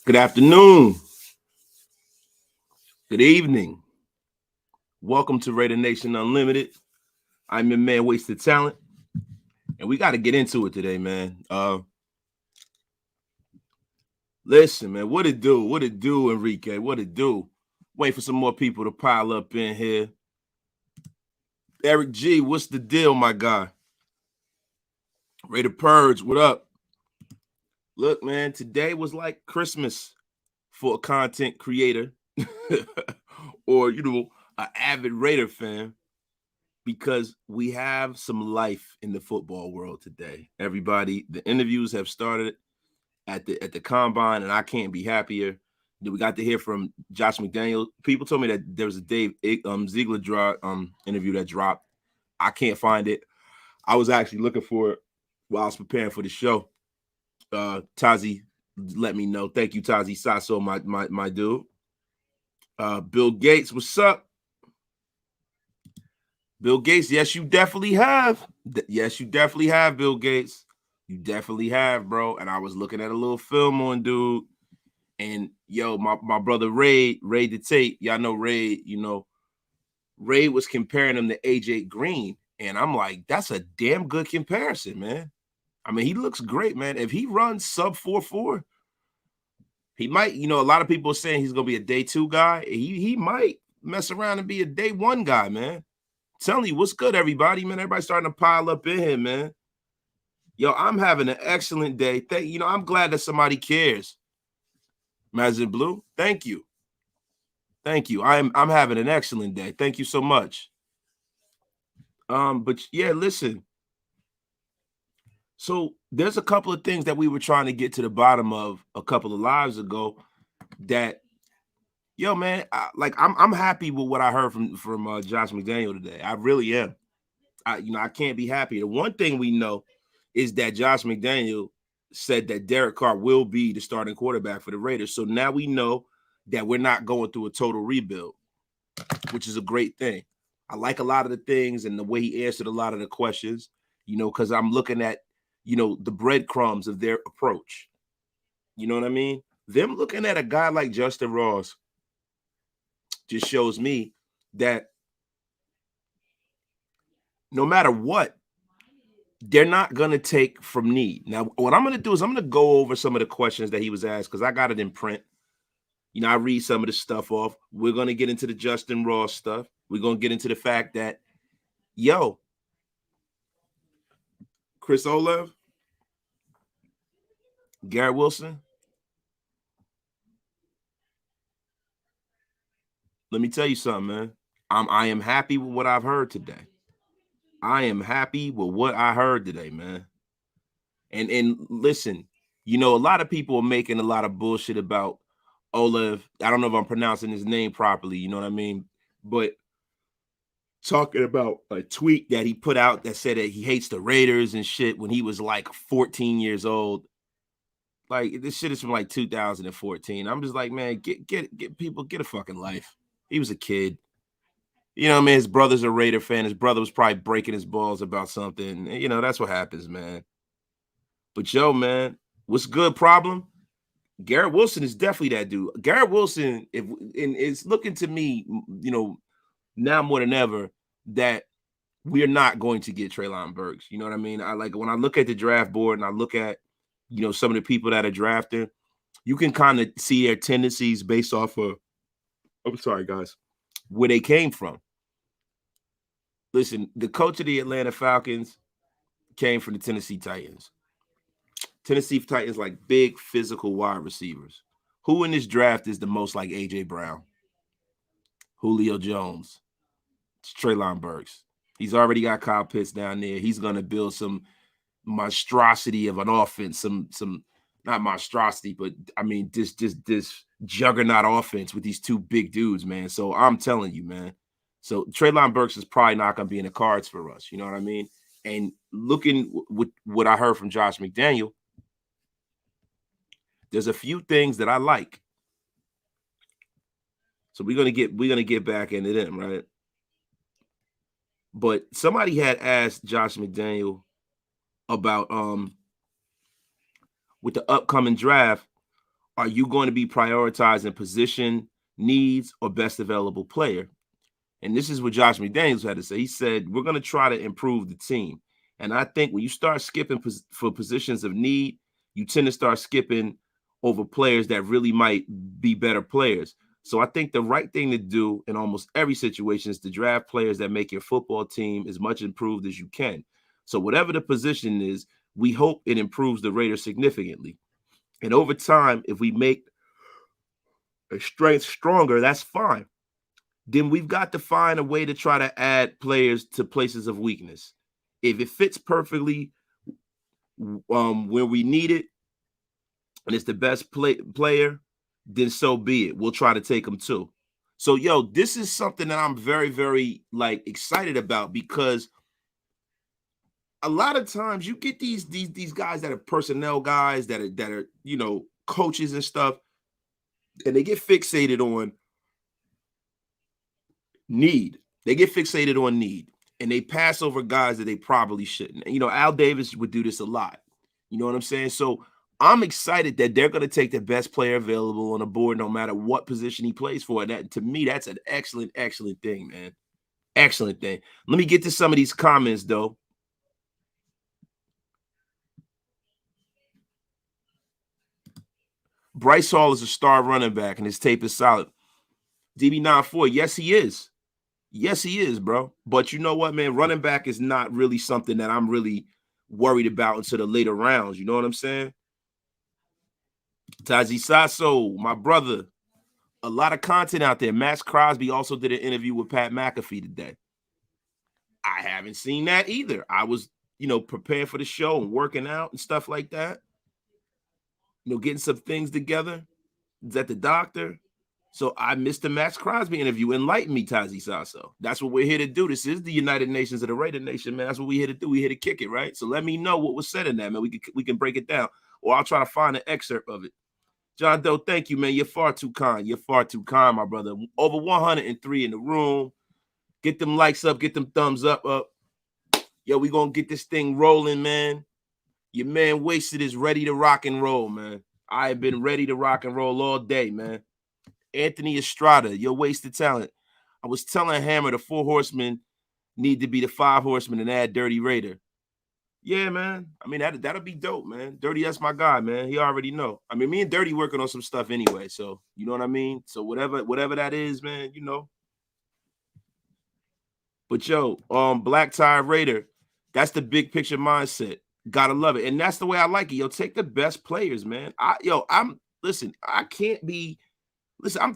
Good afternoon. Good evening. Welcome to Raider Nation Unlimited. I'm your man, Wasted Talent, and we got to get into it today, man. Listen, man, what it do? What it do, Enrique? What it do? Wait for some more people to pile up in here. Eric G, what's the deal, my guy? Raider Purge, what up? Look, man, today was like Christmas for a content creator or, an avid Raider fan, because we have some life in the football world today. Everybody, the interviews have started at the combine, and I can't be happier. We got to hear from Josh McDaniels. People told me that there was a Dave Ziegler interview that dropped. I can't find it. I was actually looking for it while I was preparing for the show. Tazi let me know. Thank you, Tazi Sasso, my dude. Bill Gates, what's up? Bill Gates, yes, you definitely have. Yes, you definitely have, Bill Gates. You definitely have, bro. And I was looking at a little film on dude. And yo, my brother Ray the Tate, y'all know Ray, Ray was comparing him to AJ Green. And I'm like, that's a damn good comparison, man. I mean, he looks great, man. If he runs sub 4.4, he might, a lot of people are saying he's gonna be a day 2 guy. He might mess around and be a day 1 guy, man. Telling you, what's good, everybody, man. Everybody's starting to pile up in here, man. Yo, I'm having an excellent day. I'm glad that somebody cares. Mazin Blue, thank you. Thank you. I'm having an excellent day. Thank you so much. But yeah, listen. So there's a couple of things that we were trying to get to the bottom of a couple of lives ago that, yo, man, I'm happy with what I heard from Josh McDaniel today. I really am. I can't be happy. The one thing we know is that Josh McDaniel said that Derek Carr will be the starting quarterback for the Raiders. So now we know that we're not going through a total rebuild, which is a great thing. I like a lot of the things and the way he answered a lot of the questions, because I'm looking at, the breadcrumbs of their approach. You know what I mean? Them looking at a guy like Justin Ross just shows me that no matter what, they're not going to take from need. Now, what I'm going to do is I'm going to go over some of the questions that he was asked, because I got it in print. I read some of the stuff off. We're going to get into the Justin Ross stuff. We're going to get into the fact that, Chris Olev, Garrett Wilson, let me tell you something, man. I am happy with what I've heard today. I am happy with what I heard today, man. And listen, a lot of people are making a lot of bullshit about Olev. I don't know if I'm pronouncing his name properly, you know what I mean? But talking about a tweet that he put out that said that he hates the Raiders and shit when he was like 14 years old. Like, this shit is from like 2014. I'm just like, man, get people, get a fucking life. He was a kid. You know what I mean? His brother's a Raider fan. His brother was probably breaking his balls about something. That's what happens, man. But yo, man, what's good, problem? Garrett Wilson is definitely that dude. Garrett Wilson, it's looking to me, now more than ever, that we're not going to get Treylon Burks. You know what I mean? When I look at the draft board and I look at, some of the people that are drafted, you can kind of see their tendencies based off of, I'm sorry, guys, where they came from. Listen, the coach of the Atlanta Falcons came from the Tennessee Titans. Tennessee Titans like big physical wide receivers. Who in this draft is the most like A.J. Brown? Julio Jones. It's Treylon Burks. He's already got Kyle Pitts down there. He's going to build some monstrosity of an offense, some not monstrosity, but I mean this juggernaut offense with these two big dudes, man. So I'm telling you, man. So Treylon Burks is probably not going to be in the cards for us. You know what I mean? And looking with what I heard from Josh McDaniel, there's a few things that I like. So we're gonna get back into them, right? But somebody had asked Josh McDaniel about with the upcoming draft, Are you going to be prioritizing position needs or best available player? And this is what Josh McDaniels had to say. He said, we're going to try to improve the team. And I think when you start skipping for positions of need, you tend to start skipping over players that really might be better players. So I think the right thing to do in almost every situation is to draft players that make your football team as much improved as you can. So whatever the position is, we hope it improves the Raiders significantly. And over time, if we make a strength stronger, that's fine. Then we've got to find a way to try to add players to places of weakness. If it fits perfectly where we need it, and it's the best player, then so be it. We'll try to take them too. So, yo, this is something that I'm very, very excited about, because a lot of times you get these guys that are personnel guys that are coaches and stuff, and they get fixated on need. They get fixated on need, and they pass over guys that they probably shouldn't. Al Davis would do this a lot. You know what I'm saying? So I'm excited that they're going to take the best player available on the board, no matter what position he plays for. And that, to me, that's an excellent, excellent thing, man. Excellent thing. Let me get to some of these comments, though. Bryce Hall is a star running back, and his tape is solid. DB94, yes, he is. Yes, he is, bro. But you know what, man? Running back is not really something that I'm really worried about until the later rounds. You know what I'm saying? Tazi Sasso, my brother. A lot of content out there. Max Crosby also did an interview with Pat McAfee today. I haven't seen that either. I was, preparing for the show and working out and stuff like that. Getting some things together. Is at the doctor. So I missed the Max Crosby interview. Enlighten me, Tazi Sasso. That's what we're here to do. This is the United Nations of the Raider Nation, man. That's what we're here to do. We're here to kick it, right? So let me know what was said in that, man. We can break it down. Or I'll try to find an excerpt of it. John Doe, thank you, man. You're far too kind. You're far too kind, my brother. Over 103 in the room. Get them likes up. Get them thumbs up. Yo, we going to get this thing rolling, man. Your man Wasted is ready to rock and roll, man. I have been ready to rock and roll all day, man. Anthony Estrada, your wasted talent. I was telling Hammer the 4 horsemen need to be the 5 horsemen and add Dirty Raider. Yeah, man. I mean, that'll be dope, man. Dirty, that's my guy, man. He already know. I mean, me and Dirty working on some stuff anyway, so you know what I mean? So whatever that is, man, But yo, Black Tie Raider, that's the big picture mindset. Gotta love it. And that's the way I like it. Yo, take the best players, man. I'm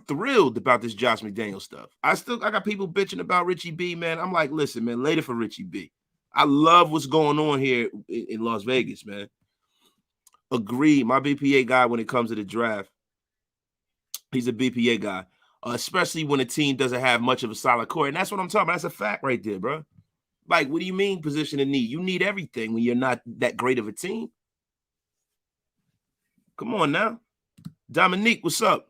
thrilled about this Josh McDaniels stuff. I got people bitching about Richie B, man. I'm like, listen, man, later for Richie B. I love what's going on here in Las Vegas, man. Agreed. My BPA guy when it comes to the draft. He's a BPA guy, especially when a team doesn't have much of a solid core. And that's what I'm talking about. That's a fact right there, bro. Like, what do you mean position of need? You need everything when you're not that great of a team. Come on now. Dominique, what's up?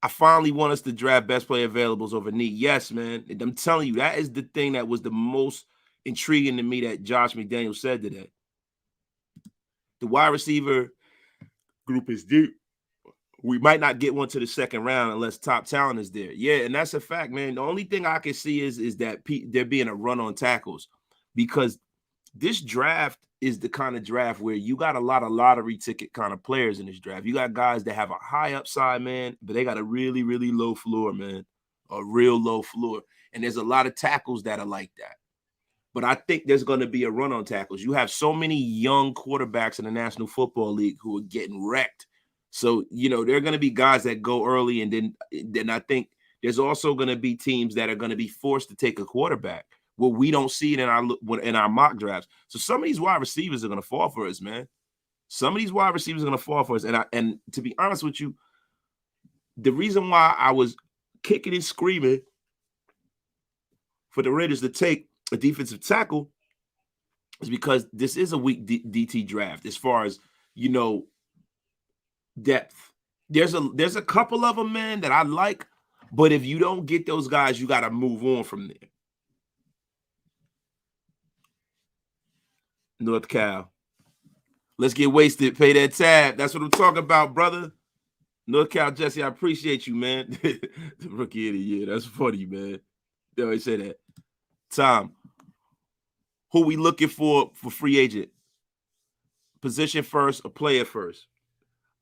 I finally want us to draft best player availables over need. Yes, man. I'm telling you, that is the thing that was the most intriguing to me that Josh McDaniels said today. The wide receiver group is deep. We might not get one to the second round unless top talent is there. Yeah, and that's a fact, man. The only thing I can see is that there being a run on tackles, because this draft is the kind of draft where you got a lot of lottery ticket kind of players in this draft. You got guys that have a high upside, man, but they got a really, really low floor, man, a real low floor. And there's a lot of tackles that are like that. But I think there's going to be a run on tackles. You have so many young quarterbacks in the National Football League who are getting wrecked. So, there are going to be guys that go early, and then I think there's also going to be teams that are going to be forced to take a quarterback. Well, we don't see it in our mock drafts. So some of these wide receivers are going to fall for us, man. Some of these wide receivers are going to fall for us. And to be honest with you, the reason why I was kicking and screaming for the Raiders to take a defensive tackle is because this is a weak DT draft as far as, depth. There's a couple of them, man, that I like, but if you don't get those guys, you got to move on from there. North Cal. Let's get wasted. Pay that tab. That's what I'm talking about, brother. North Cal Jesse, I appreciate you, man. The rookie of the year. That's funny, man. They always say that. Tom, who we looking for free agent? Position first or player first?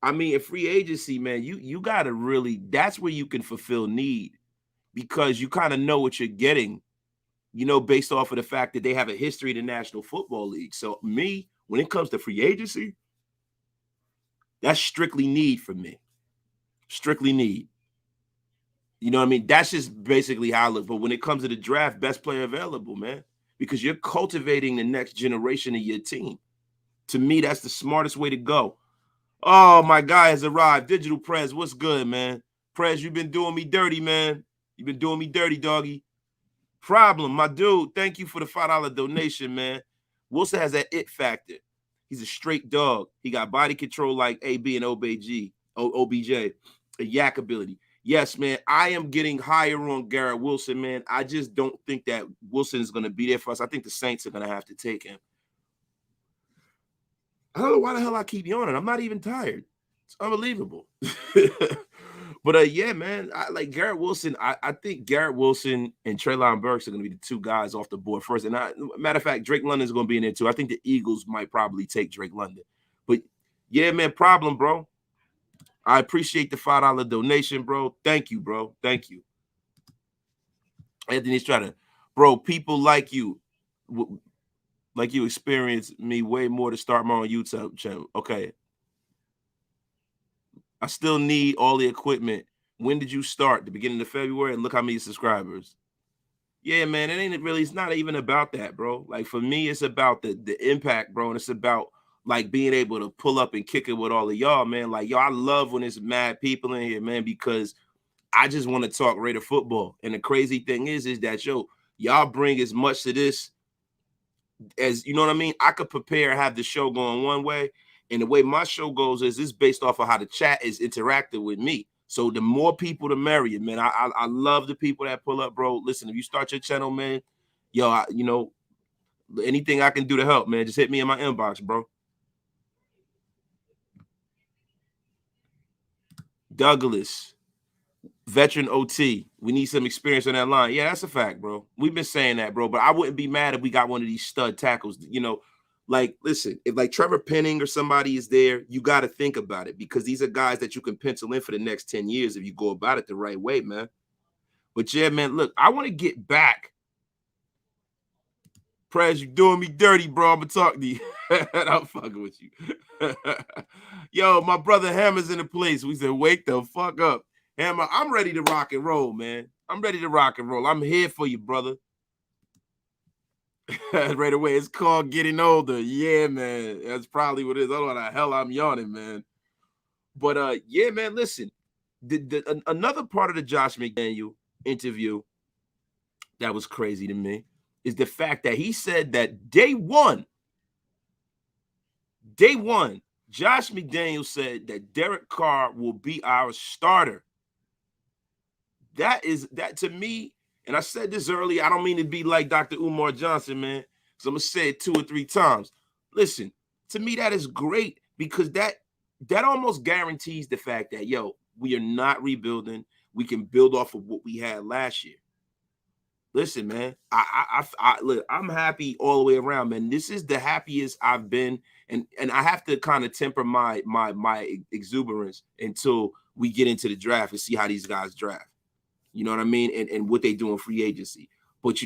I mean, in free agency, man, you got to really, that's where you can fulfill need because you kind of know what you're getting, based off of the fact that they have a history in the National Football League. So me, when it comes to free agency, that's strictly need for me. Strictly need. You know what I mean? That's just basically how I look. But when it comes to the draft, best player available, man, because you're cultivating the next generation of your team. To me, that's the smartest way to go. Oh, my guy has arrived. Digital Prez, what's good, man? Prez, you've been doing me dirty, man. You've been doing me dirty, doggy. Problem, my dude, thank you for the $5 donation, man. Wilson has that it factor. He's a straight dog. He got body control like AB and OBJ, a yak ability. Yes, man, I am getting higher on Garrett Wilson, man. I just don't think that Wilson is going to be there for us. I think the Saints are going to have to take him. I don't know why the hell I keep yawning. I'm not even tired. It's unbelievable. But yeah, man, I like Garrett Wilson. I think Garrett Wilson and Treylon Burks are going to be the two guys off the board first. And matter of fact, Drake London is going to be in there too. I think the Eagles might probably take Drake London. But yeah, man, problem, bro. I appreciate the $5 donation, bro. Thank you, bro. Thank you. Anthony's trying to, bro, people like you experience me way more to start my own YouTube channel. Okay. I still need all the equipment. When did you start? The beginning of February? And look how many subscribers. Yeah, man, it's not even about that, bro. Like for me, it's about the impact, bro. And it's about like being able to pull up and kick it with all of y'all, man. Like, yo, I love when there's mad people in here, man, because I just want to talk Raider football. And the crazy thing is that, yo, y'all bring as much to this as, you know what I mean? I could prepare, have the show going one way. And the way my show goes is it's based off of how the chat is interacting with me. So the more people, the merrier, man. I love the people that pull up, bro. Listen, if you start your channel, man, yo, anything I can do to help, man, just hit me in my inbox, bro. Douglas, veteran OT. We need some experience on that line. Yeah, that's a fact, bro. We've been saying that, bro. But I wouldn't be mad if we got one of these stud tackles, Like, listen, if like Trevor Penning or somebody is there, you got to think about it because these are guys that you can pencil in for the next 10 years if you go about it the right way, man. But yeah, man, look, I want to get back. Prez, you doing me dirty, bro. I'm going to talk to you. I'm fucking with you. Yo, my brother Hammer's in the place. We said, wake the fuck up. Hammer, I'm ready to rock and roll, man. I'm ready to rock and roll. I'm here for you, brother. Right away, it's called getting older. Yeah, man. That's probably what it is. I don't know how the hell I'm yawning, man. But yeah, man, listen. Another part of the Josh McDaniel interview that was crazy to me is the fact that he said that day one, Josh McDaniel said that Derek Carr will be our starter. That to me, and I said this earlier, I don't mean to be like Dr. Umar Johnson, man. So I'm going to say it 2 or 3 times. Listen, to me, that is great because that almost guarantees the fact that, yo, we are not rebuilding. We can build off of what we had last year. Listen, man, look, I'm happy all the way around, man. This is the happiest I've been. And I have to kind of temper my exuberance until we get into the draft and see how these guys draft. You know what I mean? And what they do in free agency. But,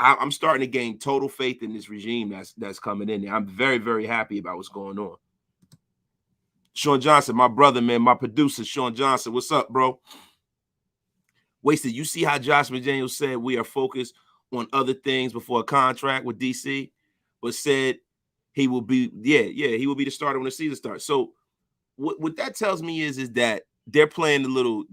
I'm starting to gain total faith in this regime that's coming in there. I'm very, very happy about what's going on. Sean Johnson, my brother, man, my producer, Sean Johnson. What's up, bro? Wasted, you see how Josh McDaniels said we are focused on other things before a contract with DC, but said he will be, he will be the starter when the season starts. So what that tells me is that they're playing a little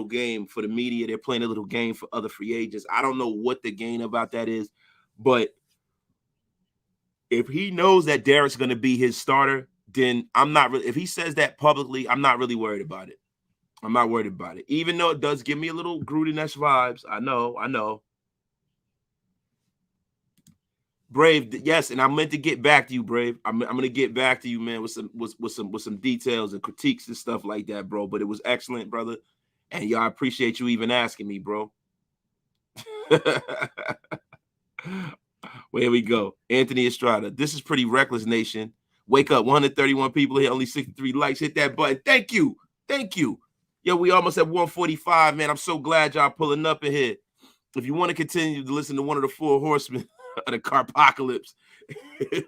game for the media. They're playing a little game for other free agents. I don't know what the game about that is, but if he knows that Derek's going to be his starter, then I'm not really, if he says that publicly, I'm not really worried about it. I'm not worried about it, even though it does give me a little Gruden-esque vibes. I know. Brave, yes, and I meant to get back to you, Brave. I'm gonna get back to you, man, with some details and critiques and stuff like that, bro. But it was excellent, brother, and y'all appreciate you even asking me, bro. Where we go, Anthony Estrada. This is pretty reckless, nation. Wake up, 131 people here, only 63 likes. Hit that button. Thank you, thank you. Yo, we almost at 145, man. I'm so glad y'all pulling up in here. If you want to continue to listen to one of the four horsemen of the Carpocalypse in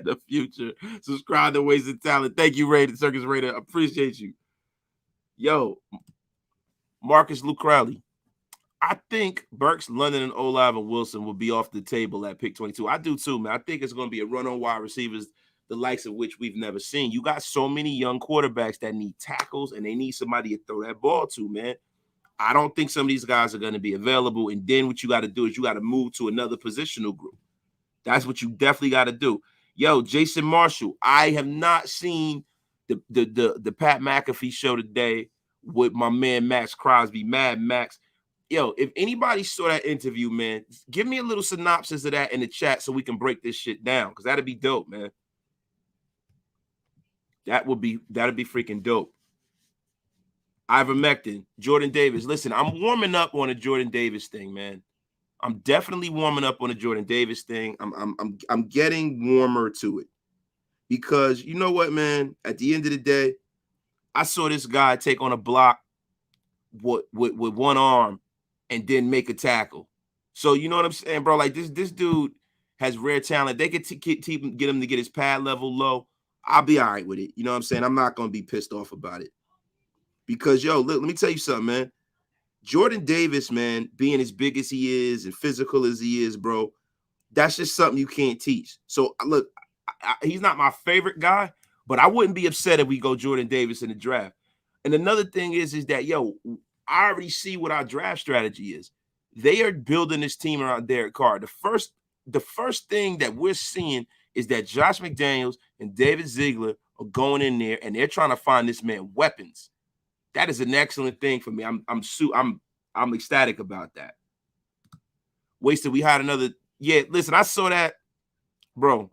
the future, subscribe to Wasted Talent. Thank you, Rated Circus Raider. Appreciate you. Yo, Marcus Lucrelli. I think Burks, London, and Olave and Wilson will be off the table at pick 22. I do too, man. I think it's going to be a run on wide receivers, the likes of which we've never seen. You got so many young quarterbacks that need tackles, and they need somebody to throw that ball to, man. I don't think some of these guys are going to be available. And then what you got to do is you got to move to another positional group. That's what you definitely got to do. Yo, Jason Marshall, I have not seen the Pat McAfee show today with my man Max Crosby, Mad Max. Yo, if anybody saw that interview, man, give me a little synopsis of that in the chat so we can break this shit down, because that'd be dope, man. That'd be freaking dope. Ivermectin, Jordan Davis. Listen, I'm warming up on a Jordan Davis thing, man. I'm definitely warming up on a Jordan Davis thing. I'm getting warmer to it, because you know what, man? At the end of the day, I saw this guy take on a block with one arm and then make a tackle. So you know what I'm saying, bro? Like this dude has rare talent. They could get him to get his pad level low. I'll be all right with it. You know what I'm saying? I'm not going to be pissed off about it. Because, yo, look, let me tell you something, man. Jordan Davis, man, being as big as he is and physical as he is, bro, that's just something you can't teach. So, look, he's not my favorite guy, but I wouldn't be upset if we go Jordan Davis in the draft. And another thing is that, yo, I already see what our draft strategy is. They are building this team around Derek Carr. The first thing that we're seeing is that Josh McDaniels and David Ziegler are going in there and they're trying to find this man weapons. That is an excellent thing for me. I'm ecstatic about that. Wasted, we had another. Yeah, listen, I saw that, bro.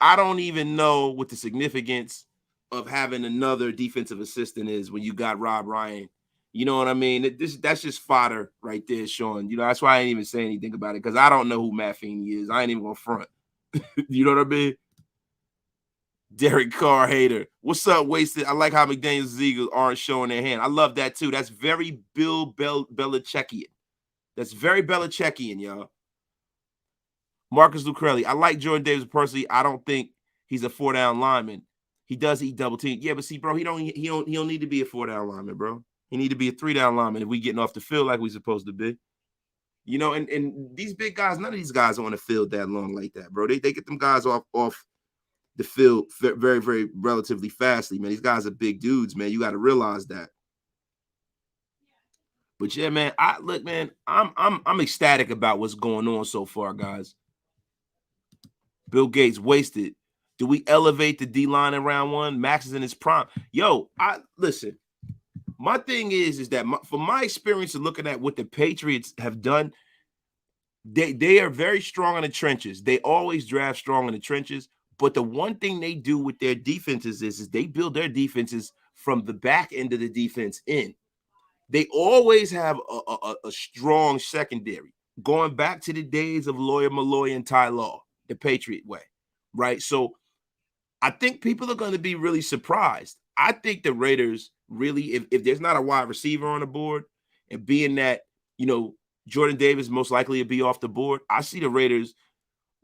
I don't even know what the significance of having another defensive assistant is when you got Rob Ryan. You know what I mean? That's just fodder right there, Sean. You know, that's why I ain't even say anything about it, because I don't know who Matt Feeney is. I ain't even gonna front. You know what I mean? Derek Carr hater. What's up, Wasted? I like how McDaniels and Ziegler aren't showing their hand. I love that too. That's very Belichickian. That's very Belichickian, y'all. Marcus Lucrelli. I like Jordan Davis personally. I don't think he's a 4-down lineman. He does eat double team. Yeah, but see, bro, he don't need to be a 4-down lineman, bro. He need to be a 3-down lineman if we getting off the field like we supposed to be. You know, and these big guys, none of these guys are on the field that long like that, bro. They get them guys off the field very, very relatively fastly, man. These guys are big dudes, man. You got to realize that. But yeah, man, I'm ecstatic about what's going on so far, guys. Bill Gates, Wasted. Do we elevate the D-line in round one? Max is in his prime. Yo, listen. My thing is that from my experience of looking at what the Patriots have done, they are very strong in the trenches. They always draft strong in the trenches. But the one thing they do with their defenses is they build their defenses from the back end of the defense in. They always have a strong secondary, going back to the days of Lawyer Malloy and Ty Law, the Patriot way, right? So I think people are going to be really surprised. I think the Raiders really, if there's not a wide receiver on the board, and being that, you know, Jordan Davis most likely to be off the board, I see the Raiders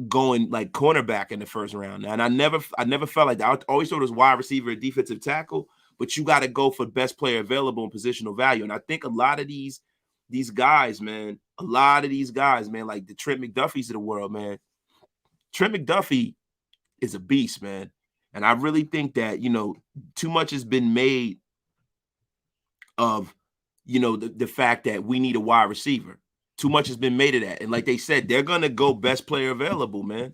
going like cornerback in the first round. And I never felt like that. I always thought it was wide receiver and defensive tackle, but you got to go for best player available and positional value. And I think a lot of these guys, man, like the Trent McDuffies of the world, man. Trent McDuffie is a beast, man. And I really think that, you know, too much has been made of, you know, the fact that we need a wide receiver. Too much has been made of that. And like they said, they're going to go best player available, man.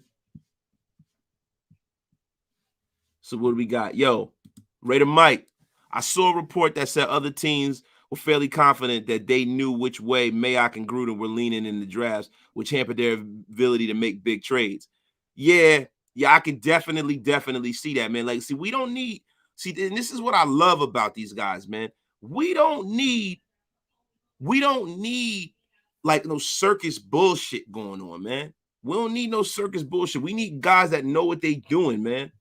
So what do we got? Yo, Raider Mike, I saw a report that said other teams fairly confident that they knew which way Mayock and Gruden were leaning in the drafts, which hampered their ability to make big trades. Yeah, I can definitely see that, man. Like, see, we don't need, and this is what I love about these guys, man. We don't need like no circus bullshit going on, man. We don't need no circus bullshit. We need guys that know what they doing, man.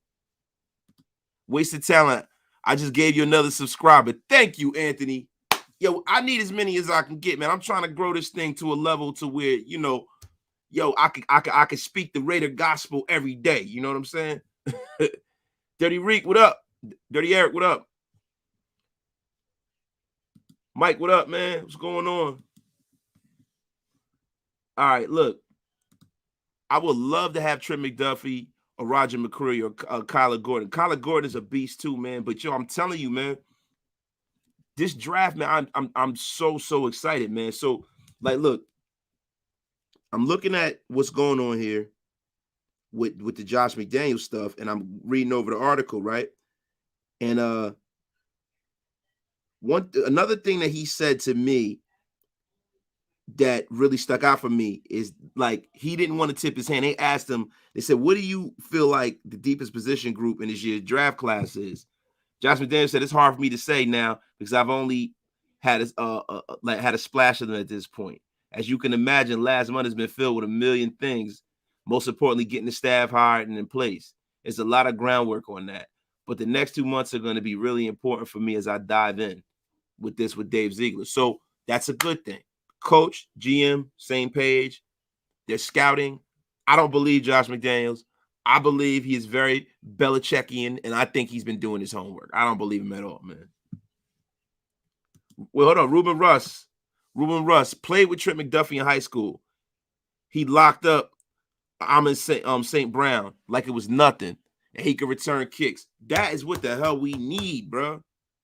Wasted talent. I just gave you another subscriber. Thank you, Anthony. Yo, I need as many as I can get, man. I'm trying to grow this thing to a level to where, I could speak the Raider gospel every day. You know what I'm saying? Dirty Reek, what up? Dirty Eric, what up? Mike, what up, man? What's going on? All right, look. I would love to have Trent McDuffie or Roger McCreary or Kyler Gordon. Kyler Gordon is a beast too, man. But I'm telling you, man, this draft, man, I'm so excited, man. So, like, look, I'm looking at what's going on here with the Josh McDaniels stuff, and I'm reading over the article, right? And another thing that he said to me that really stuck out for me is, like, he didn't want to tip his hand. They asked him, they said, what do you feel like the deepest position group in this year's draft class is? Josh McDaniels said, it's hard for me to say now because I've only had a splash of them at this point. As you can imagine, last month has been filled with a million things. Most importantly, getting the staff hired and in place. There's a lot of groundwork on that. But the next 2 months are going to be really important for me as I dive in with Dave Ziegler. So that's a good thing. Coach, GM, same page. They're scouting. I don't believe Josh McDaniels. I believe he is very Belichickian, and I think he's been doing his homework. I don't believe him at all, man. Well, hold on. Ruben Russ played with Trent McDuffie in high school. He locked up St. Brown like it was nothing, and he could return kicks. That is what the hell we need, bro.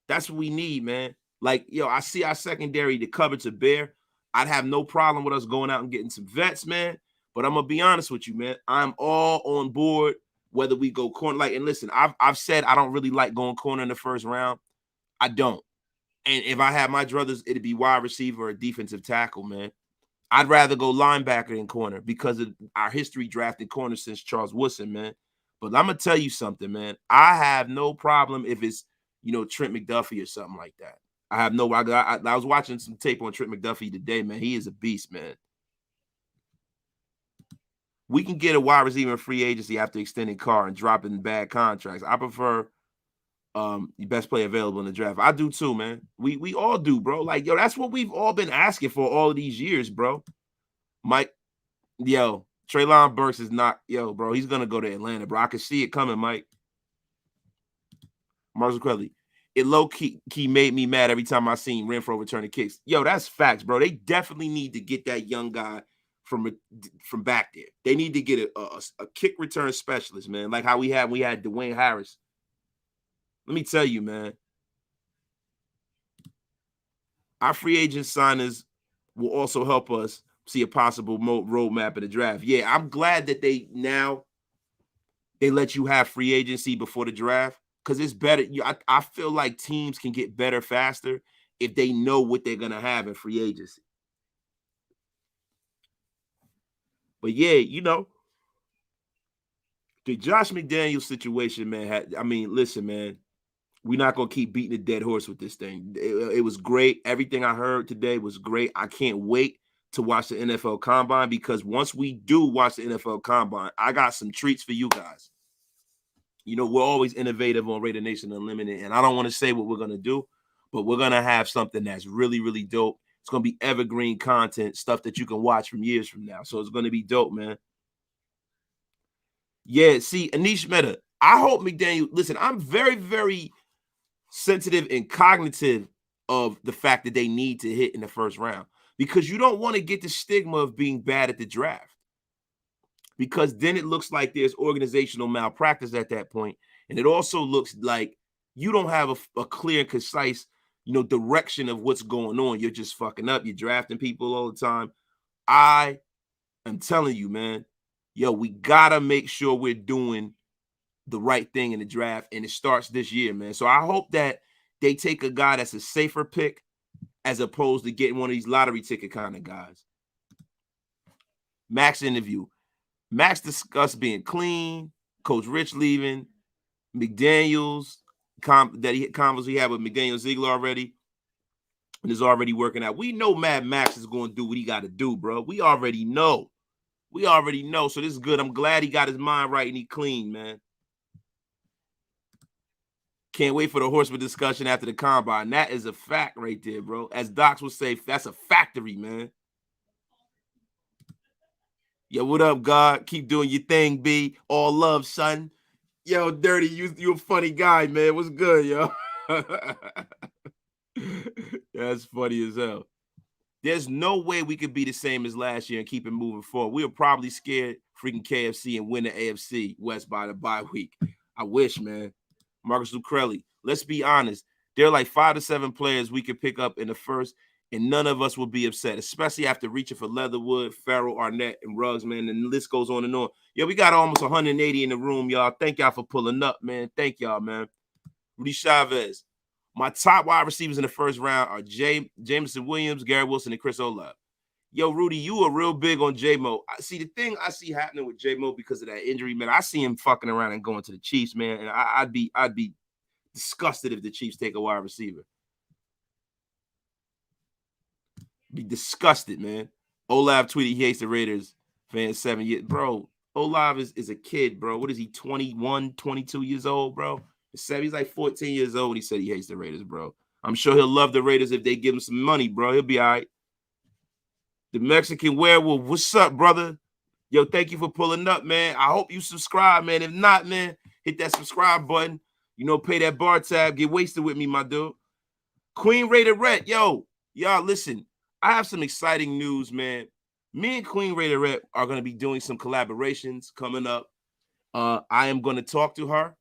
That's what we need, man. Like, I see our secondary, the cupboards are bare. I'd have no problem with us going out and getting some vets, man. But I'm gonna be honest with you, man. I'm all on board whether we go corner. Like, and listen, I've said I don't really like going corner in the first round. I don't. And if I had my druthers, it'd be wide receiver or defensive tackle, man. I'd rather go linebacker than corner because of our history drafting corner since Charles Woodson, man. But I'm gonna tell you something, man. I have no problem if it's Trent McDuffie or something like that. I have no. I was watching some tape on Trent McDuffie today, man. He is a beast, man. We can get a wide receiver in free agency after extending Carr and dropping bad contracts. I prefer the best player available in the draft. I do too, man. We all do, bro. Like, that's what we've all been asking for all of these years, bro. Mike, Treylon Burks is not, bro. He's gonna go to Atlanta, bro. I can see it coming, Mike. Marcus Crowley. It low-key made me mad every time I seen Renfro returning kicks. That's facts, bro. They definitely need to get that young guy from back there. They need to get a kick return specialist, man. Like how we had Dwayne Harris. Let me tell you, man. Our free agent signers will also help us see a possible roadmap in the draft. Yeah, I'm glad that they let you have free agency before the draft. Because it's better. I feel like teams can get better faster if they know what they're going to have in free agency. But yeah, the Josh McDaniels situation, man, listen, man, we're not going to keep beating a dead horse with this thing. It was great. Everything I heard today was great. I can't wait to watch the NFL Combine because once we do watch the NFL Combine, I got some treats for you guys. We're always innovative on Raider Nation Unlimited, and I don't want to say what we're going to do, but we're going to have something that's really, really dope. It's going to be evergreen content, stuff that you can watch from years from now. So it's going to be dope, man. Yeah, see, Anish Mehta, I hope McDaniel, listen, I'm very, very sensitive and cognitive of the fact that they need to hit in the first round because you don't want to get the stigma of being bad at the draft. Because then it looks like there's organizational malpractice at that point. And it also looks like you don't have a clear and concise, direction of what's going on. You're just fucking up. You're drafting people all the time. I am telling you, man, we got to make sure we're doing the right thing in the draft. And it starts this year, man. So I hope that they take a guy that's a safer pick as opposed to getting one of these lottery ticket kind of guys. Max interview. Max discussed being clean, Coach Rich leaving, McDaniels, convos he had with McDaniels Ziegler already, and is already working out. We know Mad Max is going to do what he got to do, bro. We already know. So this is good. I'm glad he got his mind right and he clean, man. Can't wait for the horseman discussion after the combine. That is a fact right there, bro. As Docs would say, that's a factory, man. Yo, what up, God? Keep doing your thing, B. All love, son. Yo, Dirty, you a funny guy, man. What's good, yo? That's funny as hell. There's no way we could be the same as last year and keep it moving forward. We were probably scared freaking KFC and win the AFC West by the bye week. I wish, man. Marcus Lucrelli, let's be honest. There are like 5 to 7 players we could pick up in the first, and none of us will be upset, especially after reaching for Leatherwood, Farrell, Arnett, and Ruggs, man, and the list goes on and on. Yeah, we got almost 180 in the room, y'all. Thank y'all for pulling up, man. Thank y'all, man. Rudy Chavez. My top wide receivers in the first round are Jameson Williams, Gary Wilson, and Chris Olave. Yo, Rudy, you are real big on J-Mo. See, the thing I see happening with J-Mo because of that injury, man, I see him fucking around and going to the Chiefs, man, and I'd be disgusted if the Chiefs take a wide receiver. Be disgusted, man. Olave tweeted he hates the Raiders. Fan 7 years. Bro, Olave is a kid, bro. What is he, 21, 22 years old, bro? He's like 14 years old. He said he hates the Raiders, bro. I'm sure he'll love the Raiders if they give him some money, bro. He'll be all right. The Mexican Werewolf, what's up, brother? Yo, thank you for pulling up, man. I hope you subscribe, man. If not, man, hit that subscribe button. You know, pay that bar tab. Get wasted with me, my dude. Queen Raider Red, yo, y'all listen. I have some exciting news, man. Me and Queen Raider Red are going to be doing some collaborations coming up. I am going to talk to her.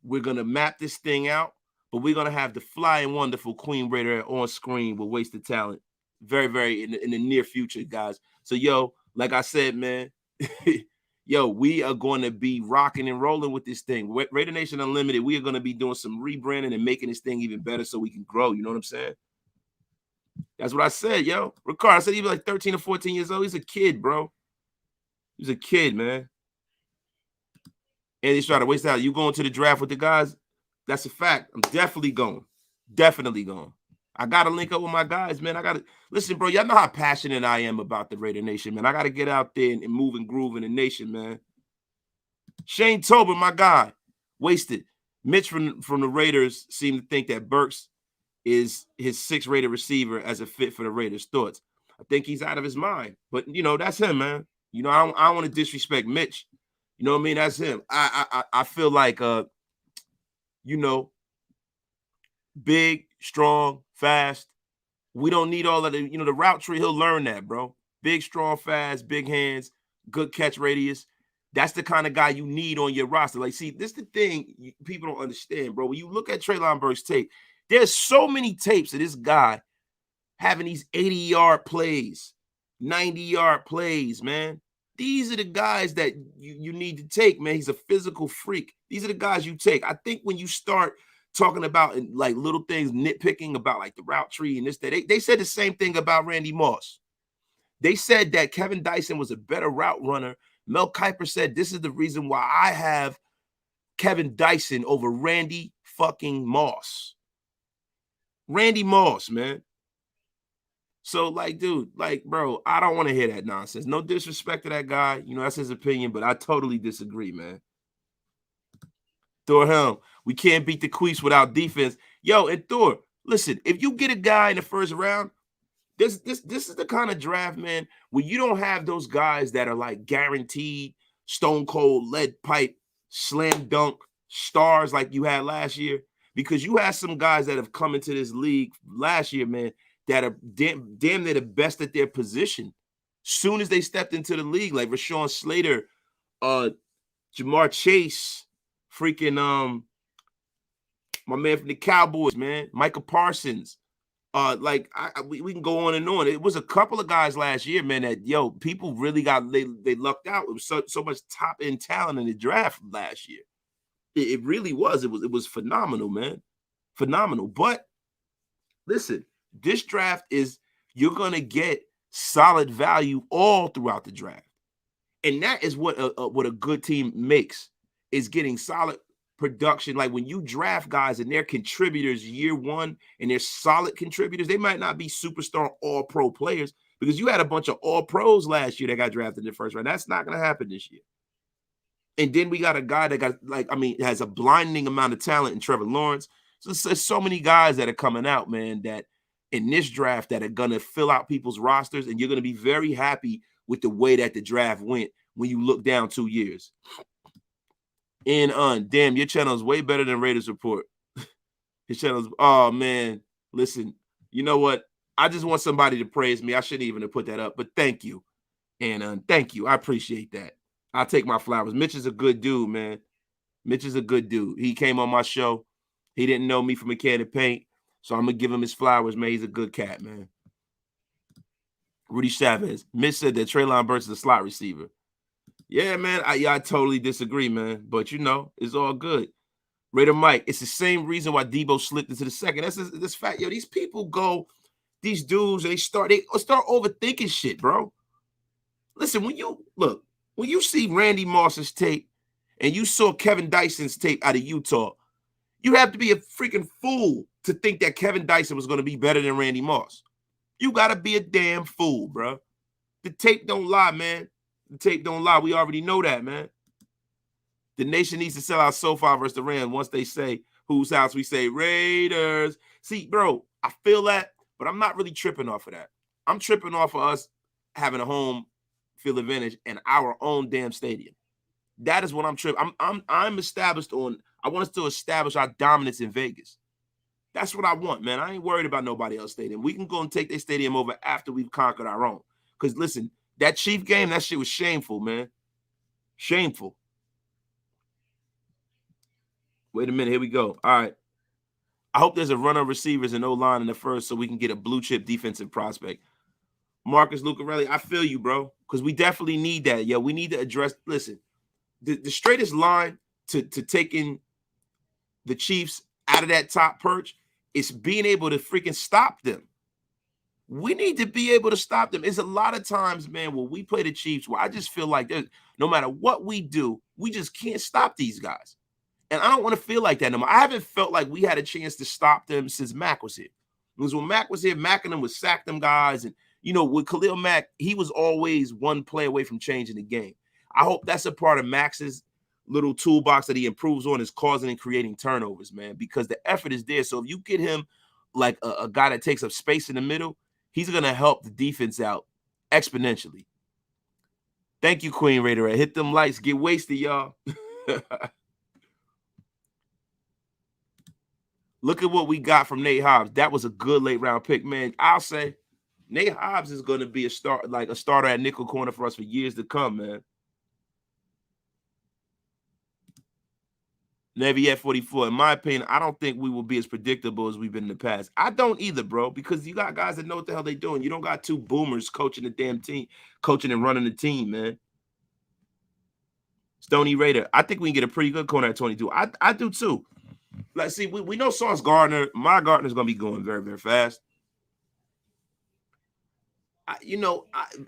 We're going to map this thing out, but we're going to have the flying wonderful Queen Raider on screen with Wasted Talent very, very in the near future, guys. So, yo, like I said, man, yo, we are going to be rocking and rolling with this thing. Raider Nation Unlimited, we are going to be doing some rebranding and making this thing even better so we can grow. You know what I'm saying? That's what I said, yo. Ricard, I said he was like 13 or 14 years old. He's a kid, bro. He's a kid, man. And he's trying to waste out. You going to the draft with the guys? That's a fact. I'm definitely going. Definitely going. I got to link up with my guys, man. I got to listen, bro. Y'all know how passionate I am about the Raider Nation, man. I got to get out there and move and groove in the nation, man. Shane Tobin, my guy. Wasted. Mitch from the Raiders seemed to think that Burks is his 6th rated receiver as a fit for the Raiders' thoughts. I think he's out of his mind. But, you know, that's him, man. You know, I don't want to disrespect Mitch. You know what I mean? That's him. I feel like, you know, big, strong, fast. We don't need all of the, you know, the route tree. He'll learn that, bro. Big, strong, fast, big hands, good catch radius. That's the kind of guy you need on your roster. Like, see, this is the thing people don't understand, bro. When you look at Treylon Burks' tape, there's so many tapes of this guy having these 80-yard plays, 90-yard plays, man. These are the guys that you need to take, man. He's a physical freak. These are the guys you take. I think when you start talking about like little things, nitpicking about like the route tree and this, that, they said the same thing about Randy Moss. They said that Kevin Dyson was a better route runner. Mel Kiper said this is the reason why I have Kevin Dyson over Randy fucking Moss. Randy Moss, man. So, like, dude, like, bro, I don't want to hear that nonsense. No disrespect to that guy. You know, that's his opinion, but I totally disagree, man. Thor Helm, we can't beat the Queefs without defense. Yo, and Thor, listen, if you get a guy in the first round, this is the kind of draft, man, where you don't have those guys that are like guaranteed, stone cold, lead pipe, slam dunk stars like you had last year. Because you have some guys that have come into this league last year, man, that are damn near the best at their position. Soon as they stepped into the league, like Rashawn Slater, Jamar Chase, freaking my man from the Cowboys, man, Micah Parsons. We can go on and on. It was a couple of guys last year, man, that people really got they lucked out. It was so much top end talent in the draft last year. It really was. It was phenomenal, man. Phenomenal. But listen, This draft is, you're going to get solid value all throughout the draft. And that is what a good team makes, is getting solid production. Like when you draft guys and they're contributors year one and they're solid contributors, they might not be superstar all-pro players, because you had a bunch of all-pros last year that got drafted in the first round. That's not going to happen this year. And then we got a guy that got, has a blinding amount of talent in Trevor Lawrence. So there's so many guys that are coming out, man, that in this draft that are going to fill out people's rosters, and you're going to be very happy with the way that the draft went when you look down 2 years. And damn, your channel is way better than Raiders Report. His channel's, oh man, listen, you know what? I just want somebody to praise me. I shouldn't even have put that up, but thank you. And thank you. I appreciate that. I'll take my flowers. Mitch is a good dude, man. Mitch is a good dude. He came on my show. He didn't know me from a can of paint, so I'm going to give him his flowers, man. He's a good cat, man. Rudy Chavez. Mitch said that Treylon Burks is a slot receiver. Yeah, man. I totally disagree, man. But, you know, it's all good. Raider Mike, it's the same reason why Debo slipped into the second. That's fact. Yo, these people go, these dudes, they start overthinking shit, bro. Listen, when you see Randy Moss's tape and you saw Kevin Dyson's tape out of Utah, you have to be a freaking fool to think that Kevin Dyson was going to be better than Randy Moss. You got to be a damn fool, bro. The tape don't lie, man. The tape don't lie. We already know that, man. The nation needs to sell out SoFi versus the Rams. Once they say whose house, we say Raiders. See, bro, I feel that, but I'm not really tripping off of that. I'm tripping off of us having a home field advantage and our own damn stadium. That is what I'm tripping. I'm established on. I want us to establish our dominance in Vegas. That's what I want, man. I ain't worried about nobody else's stadium. We can go and take their stadium over after we've conquered our own. Because listen, that Chief game, that shit was shameful, man. Shameful. Wait a minute. Here we go. All right. I hope there's a run on receivers and O-line in the first so we can get a blue chip defensive prospect. Marcus Lucarelli, I feel you, bro, because we definitely need that. Yeah, we need to address, listen, the straightest line to taking the Chiefs out of that top perch is being able to freaking stop them. We need to be able to stop them. It's a lot of times, man, when we play the Chiefs, where I just feel like no matter what we do, we just can't stop these guys. And I don't want to feel like that no more. I haven't felt like we had a chance to stop them since Mac was here. Because when Mac was here, Mac and them would sack them guys. And, you know, with Khalil Mack, he was always one play away from changing the game. I hope that's a part of Max's little toolbox that he improves on, is causing and creating turnovers, man, because the effort is there. So if you get him like a guy that takes up space in the middle, he's going to help the defense out exponentially. Thank you, Queen Raider. Hit them lights. Get wasted, y'all. Look at what we got from Nate Hobbs. That was a good late round pick, man. I'll say Nate Hobbs is going to be a starter at nickel corner for us for years to come, man. Navy at 44. In my opinion, I don't think we will be as predictable as we've been in the past. I don't either, bro, because you got guys that know what the hell they're doing. You don't got two boomers coaching the damn team, coaching and running the team, man. Stony Raider. I think we can get a pretty good corner at 22. I do too. Let's see. We know Sauce Gardner. My Gardner's going to be going very, very fast.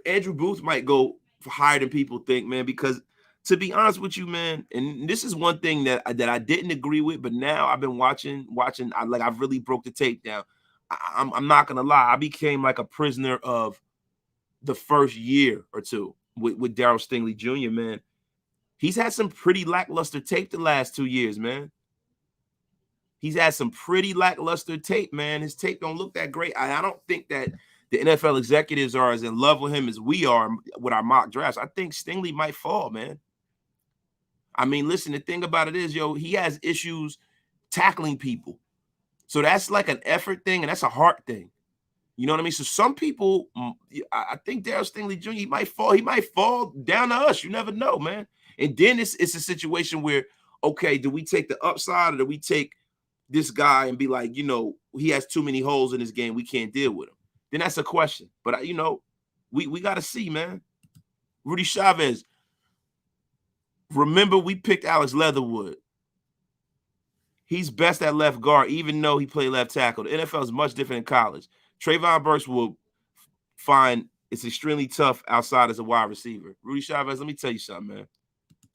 Andrew Booth might go higher than people think, man, because to be honest with you, man, and this is one thing that I didn't agree with, but now I've been watching. I've really broke the tape down. I'm not going to lie. I became like a prisoner of the first year or two with Darryl Stingley Jr., man. He's had some pretty lackluster tape the last 2 years, man. He's had some pretty lackluster tape, man. His tape don't look that great. I don't think that the NFL executives are as in love with him as we are with our mock drafts. I think Stingley might fall, man. I mean, listen, the thing about it is, he has issues tackling people. So that's like an effort thing, and that's a heart thing. You know what I mean? So some people, I think Darryl Stingley Jr., he might fall down to us. You never know, man. And then it's a situation where, okay, do we take the upside or do we take this guy and be like, he has too many holes in his game, we can't deal with him? Then that's a question. But, we got to see, man. Rudy Chavez. Remember, we picked Alex Leatherwood. He's best at left guard, even though he played left tackle. The NFL is much different in college. Trayvon Burks will find it's extremely tough outside as a wide receiver. Rudy Chavez, let me tell you something, man.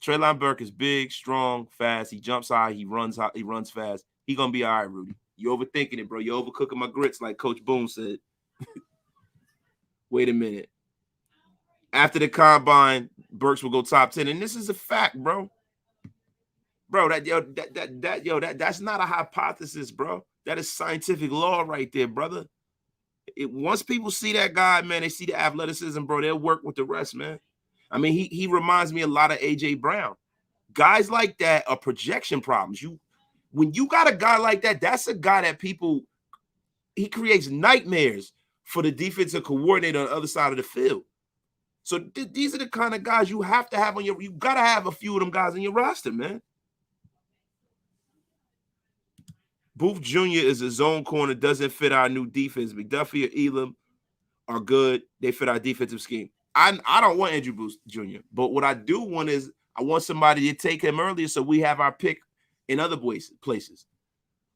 Treylon Burke is big, strong, fast. He jumps high. He runs fast. He gonna be all right, Rudy. You overthinking it, bro. You're overcooking my grits, like Coach Boone said. Wait a minute. After the combine, Burks will go top 10, and this is a fact, bro. Bro, that's not a hypothesis, bro. That is scientific law right there, brother. Once people see that guy, man, they see the athleticism, bro. They'll work with the rest, man. I mean, he reminds me a lot of A.J. Brown. Guys like that are projection problems. When you got a guy like that, that's a guy that he creates nightmares for the defensive coordinator on the other side of the field. So these are the kind of guys you have to have you got to have a few of them guys in your roster, man. Booth Jr. is a zone corner, doesn't fit our new defense. McDuffie or Elam are good. They fit our defensive scheme. I don't want Andrew Booth Jr., but what I do want is I want somebody to take him earlier so we have our pick in other places.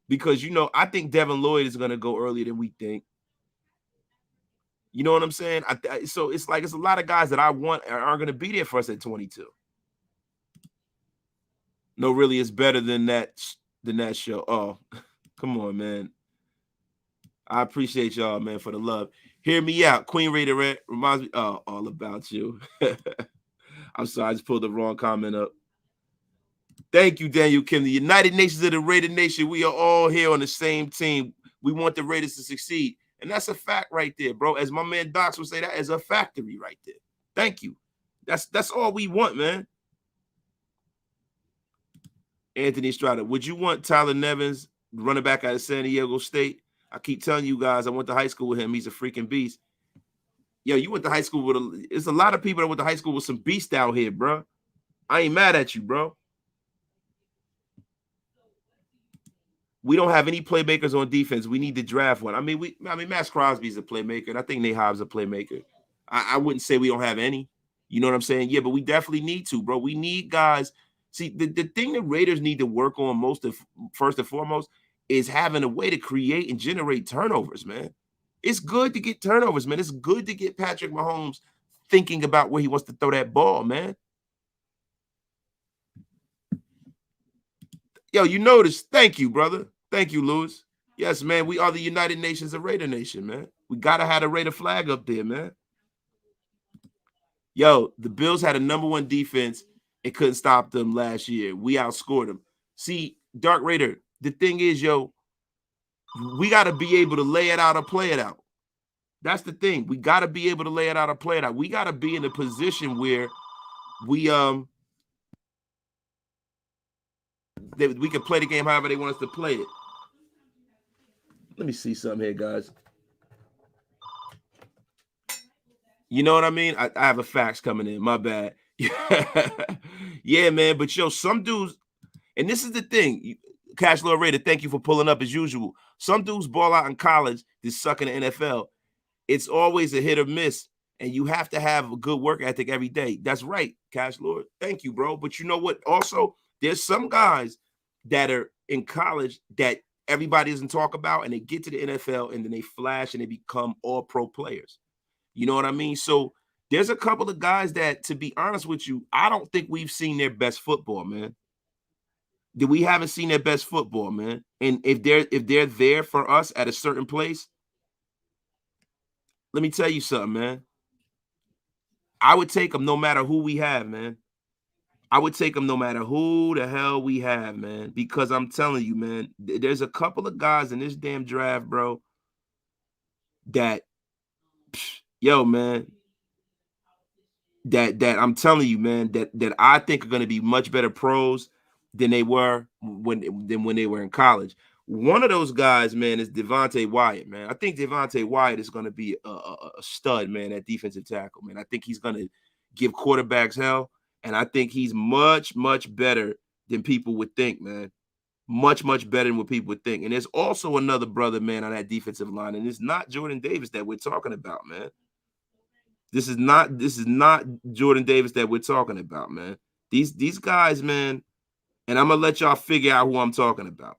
Because, I think Devin Lloyd is going to go earlier than we think. You know what I'm saying? So it's like it's a lot of guys that I want aren't going to be there for us at 22. No, really, it's better than that show. Oh, come on, man. I appreciate y'all, man, for the love. Hear me out. Queen Raider Red reminds me all about you. I'm sorry, I just pulled the wrong comment up. Thank you, Daniel Kim. The United Nations of the Raider Nation. We are all here on the same team. We want the Raiders to succeed. And that's a fact right there, bro. As my man Docs would say, that is a factory right there. Thank you. That's all we want, man. Anthony Estrada, would you want Tyler Nevins, running back out of San Diego State? I keep telling you guys, I went to high school with him. He's a freaking beast. Yo, you went to high school with it's a lot of people that went to high school with some beasts out here, bro. I ain't mad at you, bro. We don't have any playmakers on defense. We need to draft one. I mean, Max Crosby's a playmaker, and I think Nate Hobbs a playmaker. I wouldn't say we don't have any. You know what I'm saying? Yeah, but we definitely need to, bro. We need guys. See, the thing the Raiders need to work on first and foremost is having a way to create and generate turnovers, man. It's good to get turnovers, man. It's good to get Patrick Mahomes thinking about where he wants to throw that ball, man. Yo, you notice. Thank you, brother. Thank you, Lewis. Yes, man, we are the United Nations of Raider Nation, man. We got to have a Raider flag up there, man. Yo, the Bills had a #1 defense. It couldn't stop them last year. We outscored them. See, Dark Raider, the thing is, yo, we got to be able to lay it out or play it out. That's the thing. We got to be able to lay it out or play it out. We got to be in a position where we can play the game however they want us to play it. Let me see something here, guys. You know what I mean? I have a fax coming in. My bad. Yeah, man. But yo, some dudes, and this is the thing. Cash Lord Raider, thank you for pulling up as usual. Some dudes ball out in college, they suck in the NFL. It's always a hit or miss, and you have to have a good work ethic every day. That's right, Cash Lord. Thank you, bro. But you know what? Also, there's some guys that are in college that everybody doesn't talk about, and they get to the NFL, and then they flash, and they become all-pro players. You know what I mean? So there's a couple of guys that, to be honest with you, I don't think we've seen their best football, man. We haven't seen their best football, man. And if they're there for us at a certain place, let me tell you something, man. I would take them no matter who we have, man. I would take them no matter who the hell we have, man. Because I'm telling you, man, there's a couple of guys in this damn draft, bro, that, yo, man, that I'm telling you, man, that I think are going to be much better pros than they were when they were in college. One of those guys, man, is Devontae Wyatt, man. I think Devontae Wyatt is going to be a stud, man, at defensive tackle, man. I think he's going to give quarterbacks hell, and I think he's much, much better than people would think, man. Much, much better than what people would think. And there's also another brother, man, on that defensive line, and it's not Jordan Davis that we're talking about, man. This is not Jordan Davis that we're talking about, man. These guys, man, and I'm going to let y'all figure out who I'm talking about.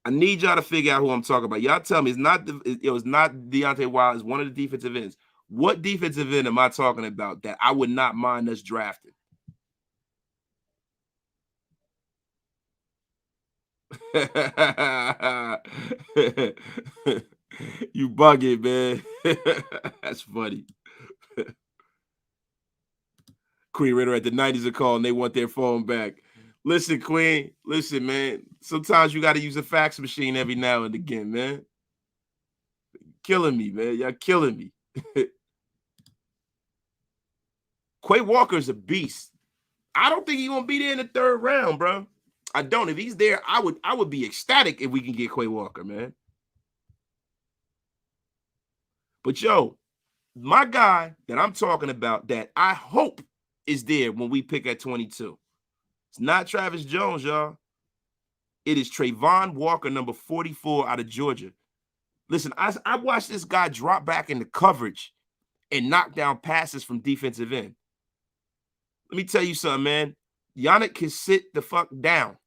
I need y'all to figure out who I'm talking about. Y'all tell me it was not Deontay Wilder. It's one of the defensive ends. What defensive end am I talking about that I would not mind us drafting? You bugging, man. That's funny. Queen Ritter at the 90s are calling. They want their phone back. Listen, Queen. Listen, man. Sometimes you got to use a fax machine every now and again, man. Killing me, man. Y'all killing me. Quay Walker's a beast. I don't think he's gonna be there in the third round, bro. I don't. If he's there, I would be ecstatic if we can get Quay Walker, man. But yo, my guy that I'm talking about that I hope is there when we pick at 22. It's not Travis Jones, y'all. It is Trayvon Walker, number 44 out of Georgia. Listen, I watched this guy drop back into coverage and knock down passes from defensive end. Let me tell you something, man. Yannick can sit the fuck down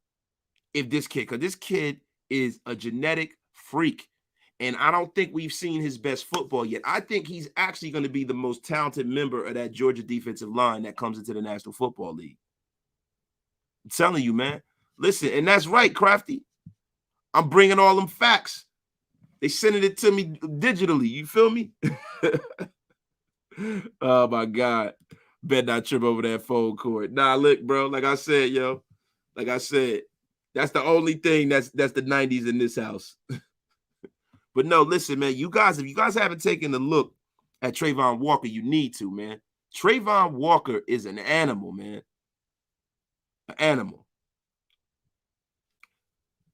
if this kid, because this kid is a genetic freak. And I don't think we've seen his best football yet. I think he's actually going to be the most talented member of that Georgia defensive line that comes into the National Football League. I'm telling you, man. Listen, and that's right, Crafty. I'm bringing all them facts. They sending it to me digitally. You feel me? Oh, my God. Bet not trip over that phone cord. Nah, look, bro. Like I said, yo. Like I said, that's the only thing that's the 90s in this house. But no, listen, man. You guys, if you guys haven't taken a look at Trayvon Walker, you need to, man. Trayvon Walker is an animal, man. An animal.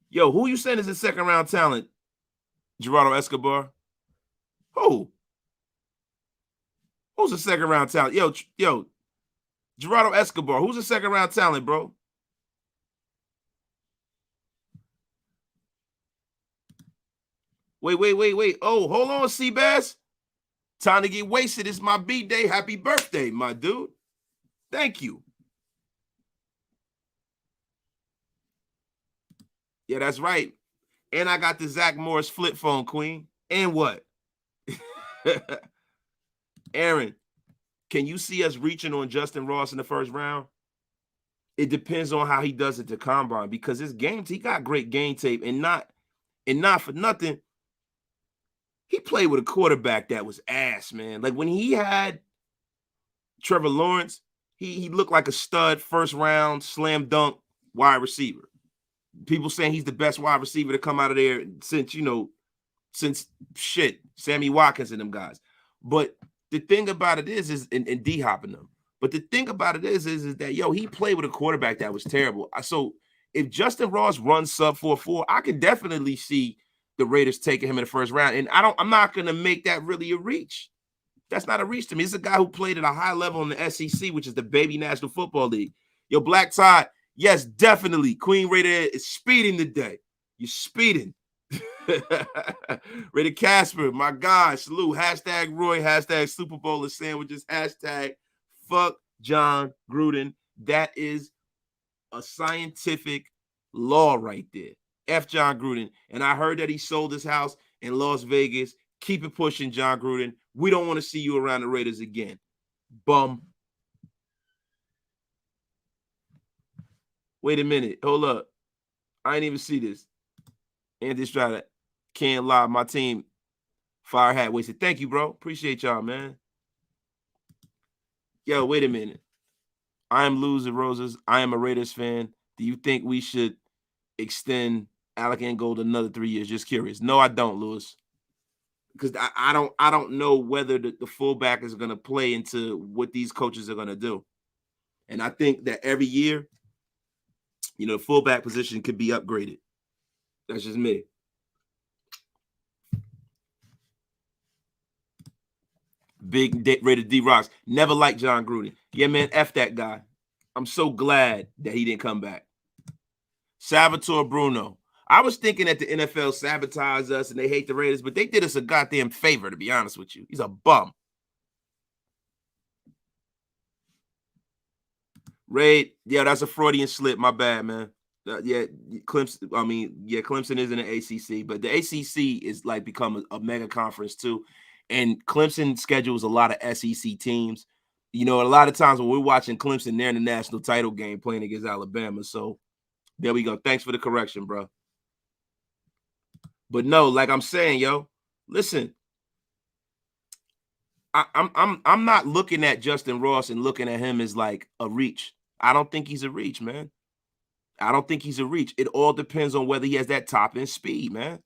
Yo, who you saying is a second-round talent? Gerardo Escobar? Who? Who's a second-round talent? Yo, Gerardo Escobar. Who's a second-round talent, bro? Wait. Oh, hold on, Seabass. Time to get wasted. It's my B-day. Happy birthday, my dude. Thank you. Yeah, that's right. And I got the Zach Morris flip phone, Queen. And what? Aaron, can you see us reaching on Justin Ross in the first round? It depends on how he does it to combine, because his games, he got great game tape, and not for nothing. He played with a quarterback that was ass, man. Like when he had Trevor Lawrence, he looked like a stud first round slam dunk wide receiver. People saying he's the best wide receiver to come out of there since Sammy Watkins and them guys. But the thing about it is and D-Hop and them. But the thing about it is that, yo, he played with a quarterback that was terrible. So if Justin Ross runs sub 4.4, I can definitely see the Raiders taking him in the first round. And I'm not going to make that really a reach. That's not a reach to me. It's a guy who played at a high level in the SEC, which is the baby National Football League. Yo, Black Tide, yes, definitely. Queen Raider is speeding today. You're speeding. Raider Casper, my God, salute. Hashtag Roy, hashtag Super Bowl of sandwiches, hashtag fuck John Gruden. That is a scientific law right there. F John Gruden. And I heard that he sold his house in Las Vegas. Keep it pushing, John Gruden. We don't want to see you around the Raiders again. Bum. Wait a minute. Hold up. I didn't even see this. Andy Strada. Can't lie. My team. Fire hat wasted. Thank you, bro. Appreciate y'all, man. Yo, wait a minute. I am Loser Roses. I am a Raiders fan. Do you think we should extend Alec Ingold another 3 years? Just curious. No, I don't, Lewis. Because I don't know whether the fullback is going to play into what these coaches are going to do. And I think that every year, the fullback position could be upgraded. That's just me. Big rated D-Rocks. Never liked John Gruden. Yeah, man, F that guy. I'm so glad that he didn't come back. Salvatore Bruno. I was thinking that the NFL sabotaged us and they hate the Raiders, but they did us a goddamn favor, to be honest with you. He's a bum. Raid, yeah, that's a Freudian slip. My bad, man. Yeah, Clemson. I mean, yeah, Clemson is in the ACC, but the ACC is like become a mega conference too, and Clemson schedules a lot of SEC teams. You know, a lot of times when we're watching Clemson, they're in the national title game playing against Alabama. So there we go. Thanks for the correction, bro. But no, like I'm saying, yo, listen, I'm not looking at Justin Ross and looking at him as like a reach. I don't think he's a reach, man. I don't think he's a reach. It all depends on whether he has that top end speed, man.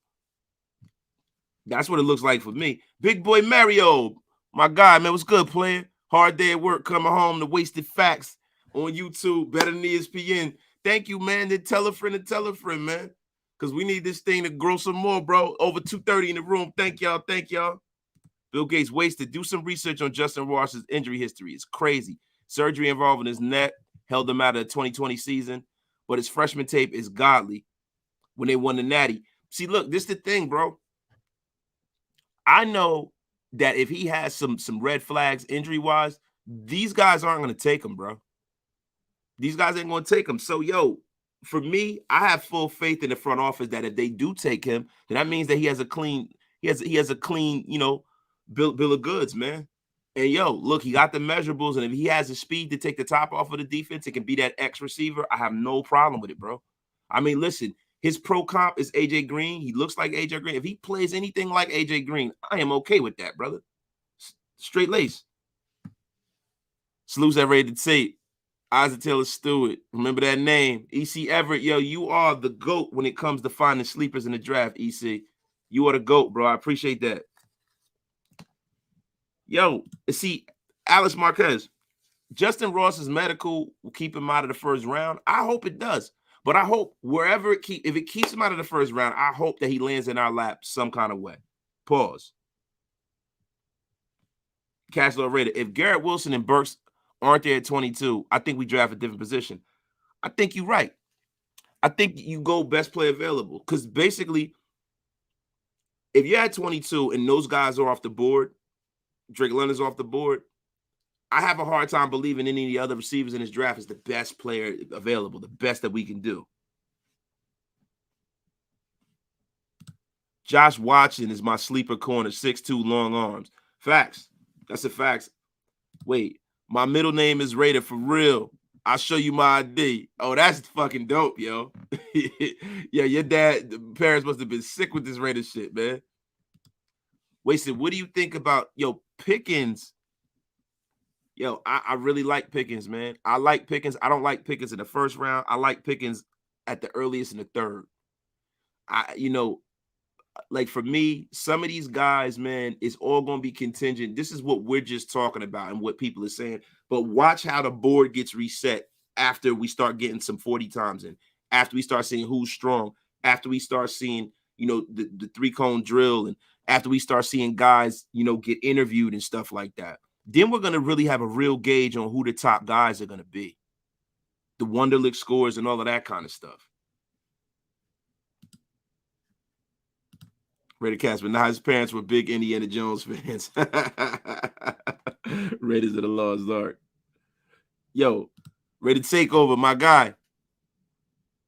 That's what it looks like for me. Big boy Mario, my guy, man, what's good, player? Hard day at work, coming home to Wasted Facts on YouTube, better than ESPN. Thank you, man. Then tell a friend, man. Because we need this thing to grow some more, bro. Over 230 in the room. Thank y'all. Thank y'all. Bill Gates wasted. Do some research on Justin Ross's injury history. It's crazy. Surgery involving his neck held him out of the 2020 season, but his freshman tape is godly when they won the Natty. See, look, this is the thing, bro. I know that if he has some red flags injury-wise, these guys aren't going to take him, bro. These guys ain't going to take him. So, yo, for me, I have full faith in the front office that if they do take him, then that means that he has a clean, you know, bill of goods, man. And yo, look, he got the measurables, and if he has the speed to take the top off of the defense, it can be that X receiver. I have no problem with it, bro. I mean, listen, his pro comp is AJ Green. He looks like AJ Green. If he plays anything like AJ Green, I am okay with that, brother. Straight lace. Salutes that rated tape. Isaac Taylor Stewart. Remember that name. EC Everett. Yo, you are the GOAT when it comes to finding sleepers in the draft, EC. You are the GOAT, bro. I appreciate that. Yo, see, Alex Marquez, Justin Ross's medical will keep him out of the first round. I hope it does. But I hope wherever if it keeps him out of the first round, I hope that he lands in our lap some kind of way. Pause. Cashlow Raider. If Garrett Wilson and Burks aren't there at 22, I think we draft a different position. I think you're right. I think you go best play available. Because basically, if you're at 22 and those guys are off the board, Drake London's off the board, I have a hard time believing any of the other receivers in this draft is the best player available, the best that we can do. Josh Watson is my sleeper corner, 6'2", long arms. Facts. That's a facts. Wait, my middle name is Raider for real. I'll show you my ID. Oh, that's fucking dope, yo. Yeah, your parents must have been sick with this Raider shit, man. Wasted, what do you think about, yo, Pickens? Yo, I really like Pickens, man. I like Pickens. I don't like Pickens in the first round. I like Pickens at the earliest in the third. Like for me, some of these guys, man, it's all going to be contingent. This is what we're just talking about and what people are saying. But watch how the board gets reset after we start getting some 40 times in, after we start seeing who's strong, after we start seeing, the three-cone drill, and after we start seeing guys, get interviewed and stuff like that. Then we're going to really have a real gauge on who the top guys are going to be. The Wonderlic scores and all of that kind of stuff. Raider Casper. Now his parents were big Indiana Jones fans. Raiders of the Lost Ark. Yo, ready to take over, my guy.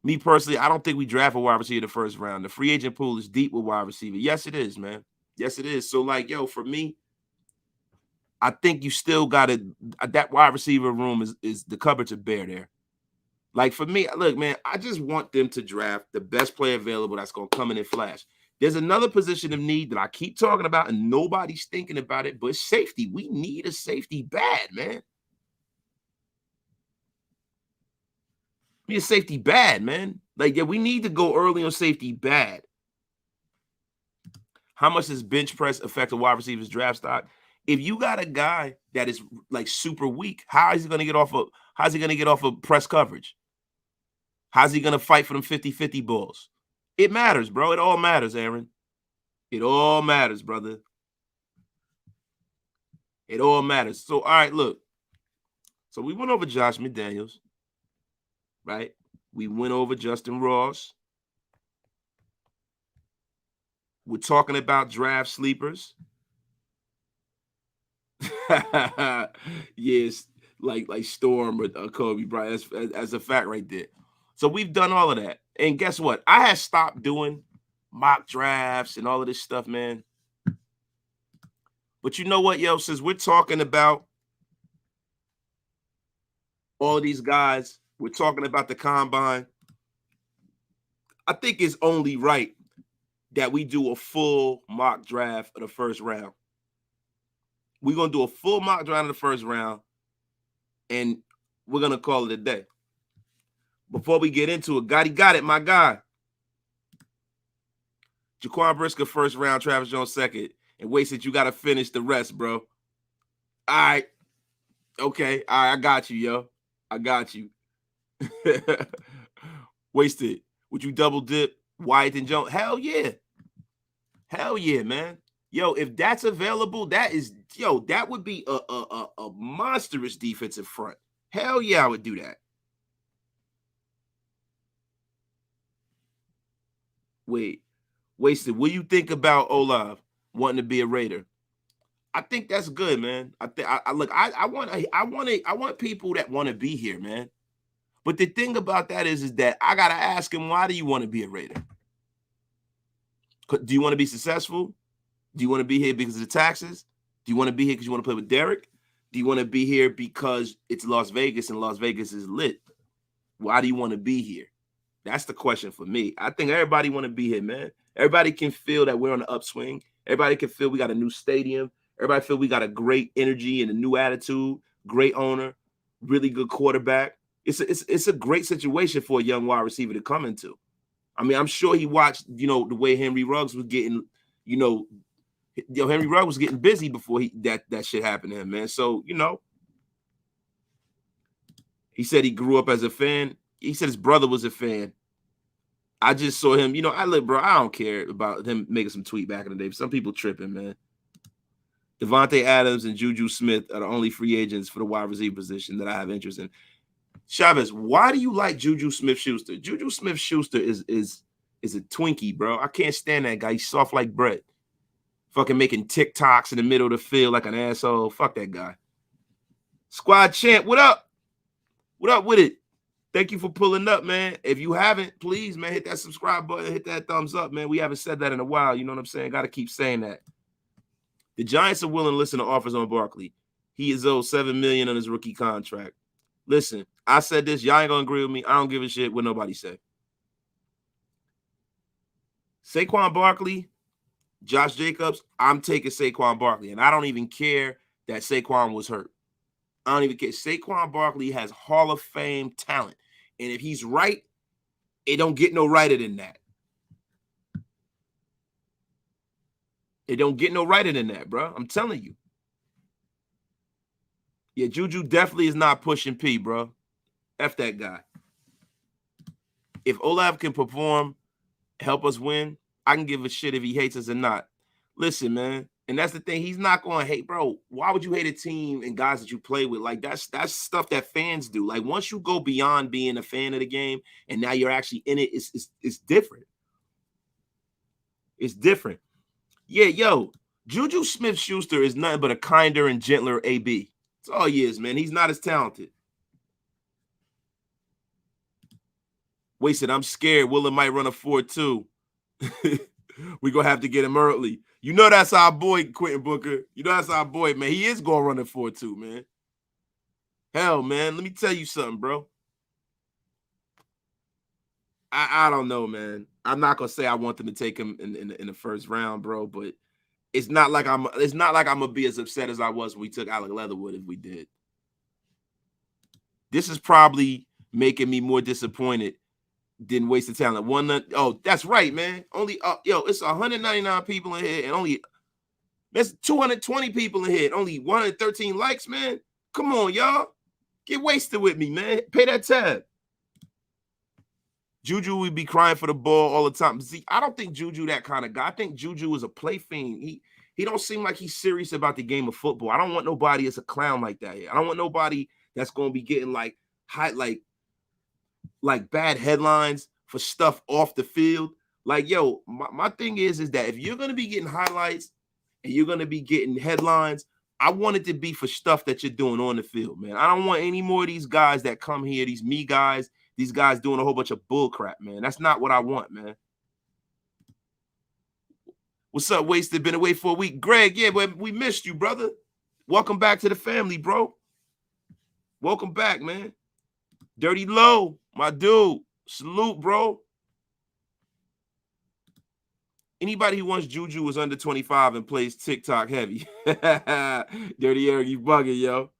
Me personally, I don't think we draft a wide receiver the first round. The free agent pool is deep with wide receiver. Yes, it is, man. Yes, it is. So, like, yo, for me, I think you still got to that wide receiver room is the cupboards are bare there. Like for me, look, man, I just want them to draft the best player available that's going to come in and flash. There's another position of need that I keep talking about and nobody's thinking about it, but safety. We need a safety bad, man. We need a safety bad, man. Like, yeah, we need to go early on safety bad. How much does bench press affect a wide receiver's draft stock? If you got a guy that is like super weak, how's he going to get off of press coverage? How's he going to fight for them 50-50 balls? It matters, bro. It all matters, Aaron. It all matters, brother. It all matters. So, all right, look. So we went over Josh McDaniels, right? We went over Justin Ross. We're talking about draft sleepers. Yes, like Storm or Kobe Bryant. That's a fact right there. So we've done all of that. And guess what? I had stopped doing mock drafts and all of this stuff, man. But you know what, yo? Since we're talking about all of these guys, we're talking about the combine, I think it's only right that we do a full mock draft of the first round. We're going to do a full mock draft of the first round, and we're going to call it a day. Before we get into it, Gotti got it, my guy. Jaquan Brisker first round, Travis Jones second, and Wasted, you got to finish the rest, bro. All right. Okay. All right, I got you, yo. I got you. Wasted, would you double dip Wyatt and Jones? Hell yeah. Hell yeah, man. Yo, if that's available, that would be a monstrous defensive front. Hell yeah, I would do that. Wait, Wasted, what do you think about Olave wanting to be a Raider? I think that's good, man. I want people that want to be here, man. But the thing about that is that I gotta ask him, why do you want to be a Raider? Do you want to be successful? Do you want to be here because of the taxes? Do you want to be here because you want to play with Derek? Do you want to be here because it's Las Vegas and Las Vegas is lit? Why do you want to be here? That's the question for me. I think everybody want to be here, man. Everybody can feel that we're on the upswing. Everybody can feel we got a new stadium. Everybody feel we got a great energy and a new attitude, great owner, really good quarterback. It's a great situation for a young wide receiver to come into. I mean, I'm sure he watched, the way Henry Ruggs was getting, Henry Ruggs was getting busy before that shit happened to him, man. So, he said he grew up as a fan. He said his brother was a fan. I just saw him, I don't care about him making some tweet back in the day. Some people tripping, man. Devontae Adams and Juju Smith are the only free agents for the wide receiver position that I have interest in. Chavez, why do you like Juju Smith-Schuster? Juju Smith-Schuster is a Twinkie, bro. I can't stand that guy. He's soft like bread. Fucking making TikToks in the middle of the field like an asshole. Fuck that guy. Squad champ, what up? What up with it? Thank you for pulling up, man. If you haven't, please, man, hit that subscribe button, hit that thumbs up, man. We haven't said that in a while. You know what I'm saying? Got to keep saying that. The Giants are willing to listen to offers on Barkley. He is owed $7 million on his rookie contract. Listen, I said this. Y'all ain't gonna agree with me. I don't give a shit what nobody say. Saquon Barkley, Josh Jacobs, I'm taking Saquon Barkley, and I don't even care that Saquon was hurt. I don't even care. Saquon Barkley has Hall of Fame talent, and if he's right, it don't get no righter than that. It don't get no righter than that, bro. I'm telling you. Yeah, Juju definitely is not pushing P, bro. F that guy. If Olave can perform, help us win, I can give a shit if he hates us or not. Listen, man, and that's the thing. He's not going to hate, bro. Why would you hate a team and guys that you play with? Like, that's stuff that fans do. Like, once you go beyond being a fan of the game and now you're actually in it, it's different. It's different. Yeah, yo, Juju Smith-Schuster is nothing but a kinder and gentler AB. That's all he is, man. He's not as talented. Wasted, I'm scared. Willa might run a 4-2. We're going to have to get him early. You know that's our boy, Quentin Booker. You know that's our boy, man. He is going to run a 4-2, man. Hell, man, let me tell you something, bro. I don't know, man. I'm not going to say I want them to take him in the first round, bro, but it's not like I'm going to be as upset as I was when we took Alec Leatherwood if we did. This is probably making me more disappointed than wasted talent. Oh, that's right, man. Only it's 199 people in here and only there's 220 people in here and only 113 likes, man. Come on, y'all. Get wasted with me, man. Pay that tab. Juju would be crying for the ball all the time. See, I don't think Juju that kind of guy. I think Juju is a play fiend. He don't seem like he's serious about the game of football. I don't want nobody that's a clown like that here. I don't want nobody that's going to be getting like bad headlines for stuff off the field. Like, yo, my thing is that if you're going to be getting highlights and you're going to be getting headlines, I want it to be for stuff that you're doing on the field, man. I don't want any more of these guys that come here, these me guys These guys doing a whole bunch of bull crap, man. That's not what I want, man. What's up, Wasted? Been away for a week. Greg, yeah, we missed you, brother. Welcome back to the family, bro. Welcome back, man. Dirty Low, my dude. Salute, bro. Anybody who wants Juju is under 25 and plays TikTok heavy. Dirty Eric, you bugging, yo.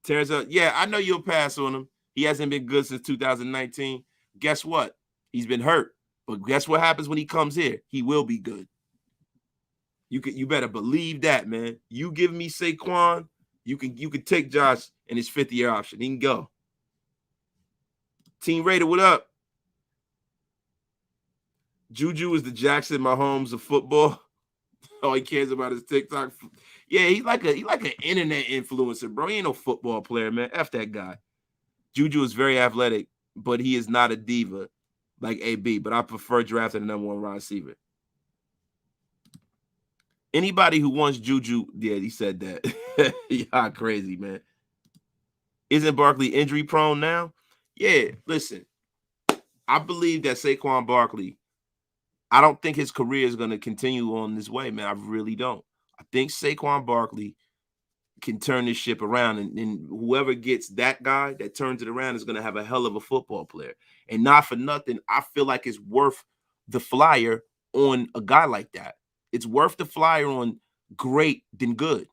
Terrence, yeah, I know you'll pass on him. He hasn't been good since 2019. Guess what? He's been hurt. But guess what happens when he comes here? He will be good. You better believe that, man. You give me Saquon, you can take Josh in his 5th-year option. He can go. Team Raider, what up? Juju is the Jackson Mahomes of football. All he cares about is TikTok. Yeah, he's like an internet influencer, bro. He ain't no football player, man. F that guy. Juju is very athletic, but he is not a diva like AB. But I prefer drafting the number 1 wide receiver. Anybody who wants Juju, yeah, he said that. Y'all crazy, man. Isn't Barkley injury prone now? Yeah, listen. I believe that Saquon Barkley, I don't think his career is going to continue on this way, man. I really don't. I think Saquon Barkley can turn this ship around, and whoever gets that guy that turns it around is going to have a hell of a football player. And not for nothing, I feel like it's worth the flyer on a guy like that. It's worth the flyer on great than good.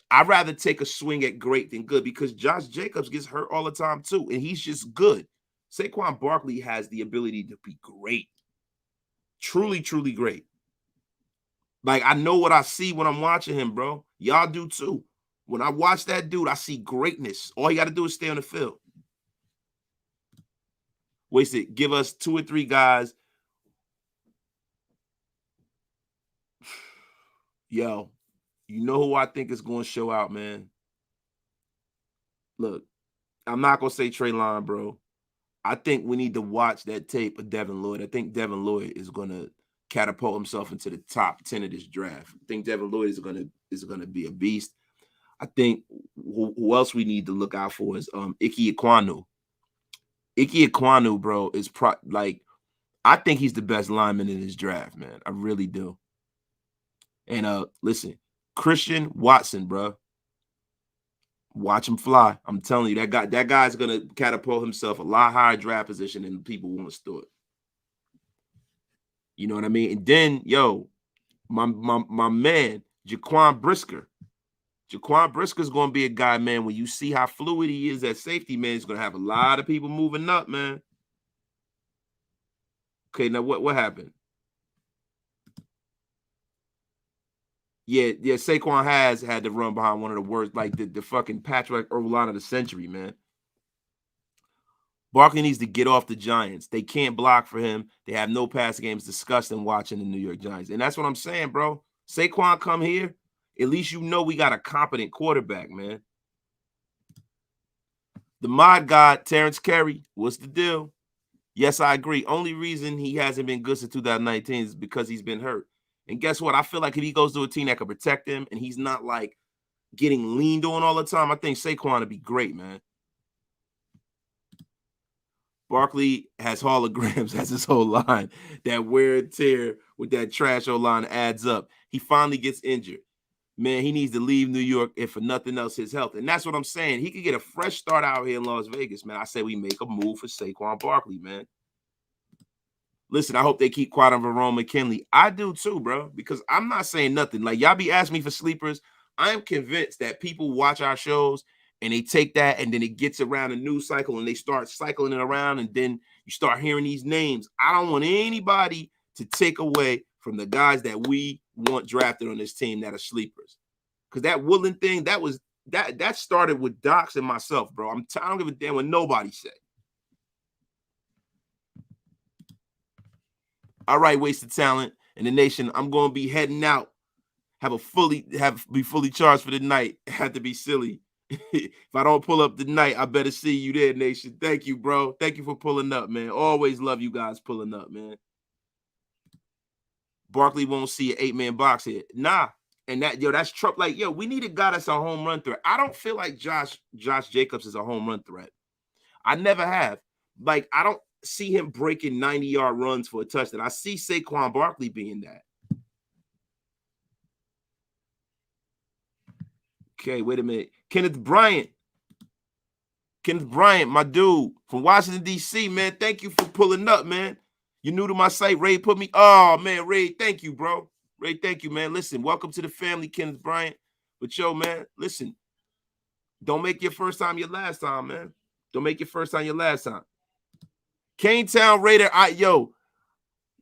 I'd rather take a swing at great than good because Josh Jacobs gets hurt all the time too, and he's just good. Saquon Barkley has the ability to be great. Truly, truly great. Like, I know what I see when I'm watching him, bro. Y'all do too. When I watch that dude, I see greatness. All you got to do is stay on the field. Wasted, give us 2 or 3 guys. Yo, you know who I think is going to show out, man? Look, I'm not going to say Treylon, bro. I think we need to watch that tape of Devin Lloyd. I think Devin Lloyd is going to catapult himself into the top 10 of this draft. I think Devin Lloyd is going to be a beast. I think who else we need to look out for is Ike Ekwonu. Ike Ekwonu, bro, is I think he's the best lineman in this draft, man. I really do. And listen, Christian Watson, bro. Watch him fly. I'm telling you, that guy's gonna catapult himself a lot higher draft position than people want to store it. You know what I mean? And then, yo, my man, Jaquan Brisker. Jaquan Brisker is gonna be a guy, man. When you see how fluid he is at safety, man, he's gonna have a lot of people moving up, man. Okay, now what happened? Yeah, Saquon has had to run behind one of the worst, like the fucking patchwork O-line of the century, man. Barkley needs to get off the Giants. They can't block for him. They have no pass game. It's disgusting watching the New York Giants. And that's what I'm saying, bro. Saquon come here, at least you know we got a competent quarterback, man. The mod god, Terrence Carey, what's the deal? Yes, I agree. Only reason he hasn't been good since 2019 is because he's been hurt. And guess what? I feel like if he goes to a team that can protect him and he's not like getting leaned on all the time, I think Saquon would be great, man. Barkley has holograms as his whole line. That wear and tear with that trash O-line adds up. He finally gets injured. Man, he needs to leave New York, if for nothing else, his health. And that's what I'm saying. He could get a fresh start out here in Las Vegas, man. I say we make a move for Saquon Barkley, man. Listen, I hope they keep quiet on Verone McKinley. I do too, bro, because I'm not saying nothing. Like, y'all be asking me for sleepers. I am convinced that people watch our shows and they take that and then it gets around a news cycle and they start cycling it around and then you start hearing these names. I don't want anybody to take away from the guys that we want drafted on this team that are sleepers. Because that Woodland thing, that started with Docs and myself, bro. I don't give a damn what nobody say. All right, Wasted Talent and the nation. I'm going to be heading out. Be fully charged for the night. Have to be silly. If I don't pull up tonight, I better see you there, nation. Thank you, bro. Thank you for pulling up, man. Always love you guys pulling up, man. Barkley won't see an 8-man box here. Nah. And that's Trump. Like, we need a guy that's a home run threat. I don't feel like Josh Jacobs is a home run threat. I never have. Like, I don't see him breaking 90-yard runs for a touchdown. I see Saquon Barkley being that. Okay, wait a minute. Kenneth Bryant, my dude from Washington, D.C., man. Thank you for pulling up, man. You're new to my site. Ray put me. Oh, man, Ray, thank you, bro. Ray, thank you, man. Listen, welcome to the family, Kenneth Bryant. But, yo, man, listen. Don't make your first time your last time, man. Don't make your first time your last time. Canetown Raider,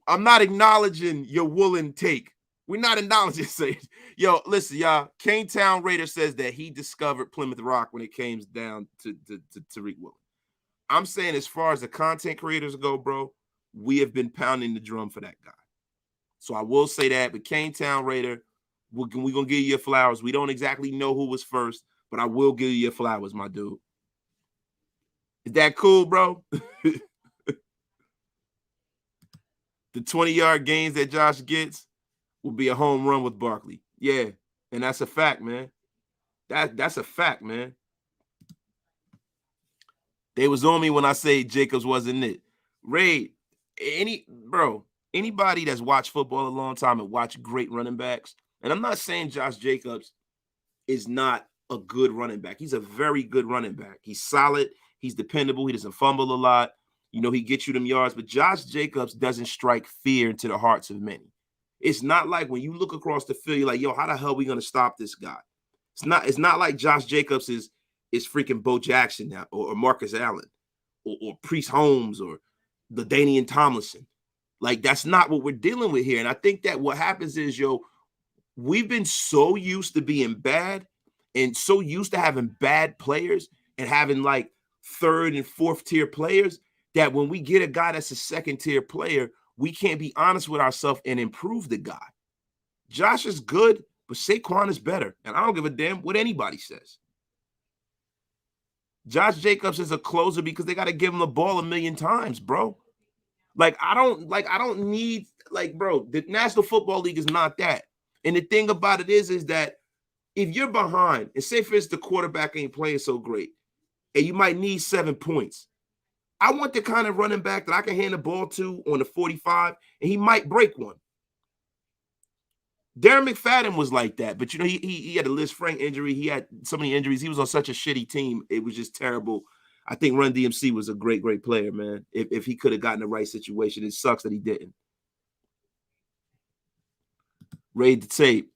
I'm not acknowledging your woolen take. We're not acknowledging it. Yo, listen, y'all. Canetown Raider says that he discovered Plymouth Rock when it came down to Tariq Woolen. I'm saying as far as the content creators go, bro, we have been pounding the drum for that guy. So I will say that, but Canetown Raider, we're going to give you your flowers. We don't exactly know who was first, but I will give you your flowers, my dude. Is that cool, bro? The 20-yard gains that Josh gets will be a home run with Barkley. Yeah, and that's a fact, man. That's a fact, man. They was on me when I say Jacobs wasn't it. Ray, anybody that's watched football a long time and watched great running backs, and I'm not saying Josh Jacobs is not a good running back. He's a very good running back. He's solid. He's dependable. He doesn't fumble a lot. You know, he gets you them yards, but Josh Jacobs doesn't strike fear into the hearts of many. It's not like when you look across the field, you're like, yo, how the hell are we going to stop this guy? It's not like Josh Jacobs is freaking Bo Jackson now, or Marcus Allen, or Priest Holmes, or LaDainian Tomlinson. Like, that's not what we're dealing with here. And I think that what happens is, yo, we've been so used to being bad and so used to having bad players and having like third and fourth tier players that when we get a guy that's a second tier player, we can't be honest with ourselves and improve the guy. Josh is good, but Saquon is better. And I don't give a damn what anybody says. Josh Jacobs is a closer because they got to give him the ball a million times, bro. I don't need, bro, the National Football League is not that. And the thing about it is that if you're behind, and say for instance the quarterback ain't playing so great, and you might need 7 points, I want the kind of running back that I can hand the ball to on the 45, and he might break one. Darren McFadden was like that, but you know, he had a Liz Frank injury. He had so many injuries. He was on such a shitty team. It was just terrible. I think Run DMC was a great, great player, man. If he could have gotten the right situation, it sucks that he didn't. Raid the tape.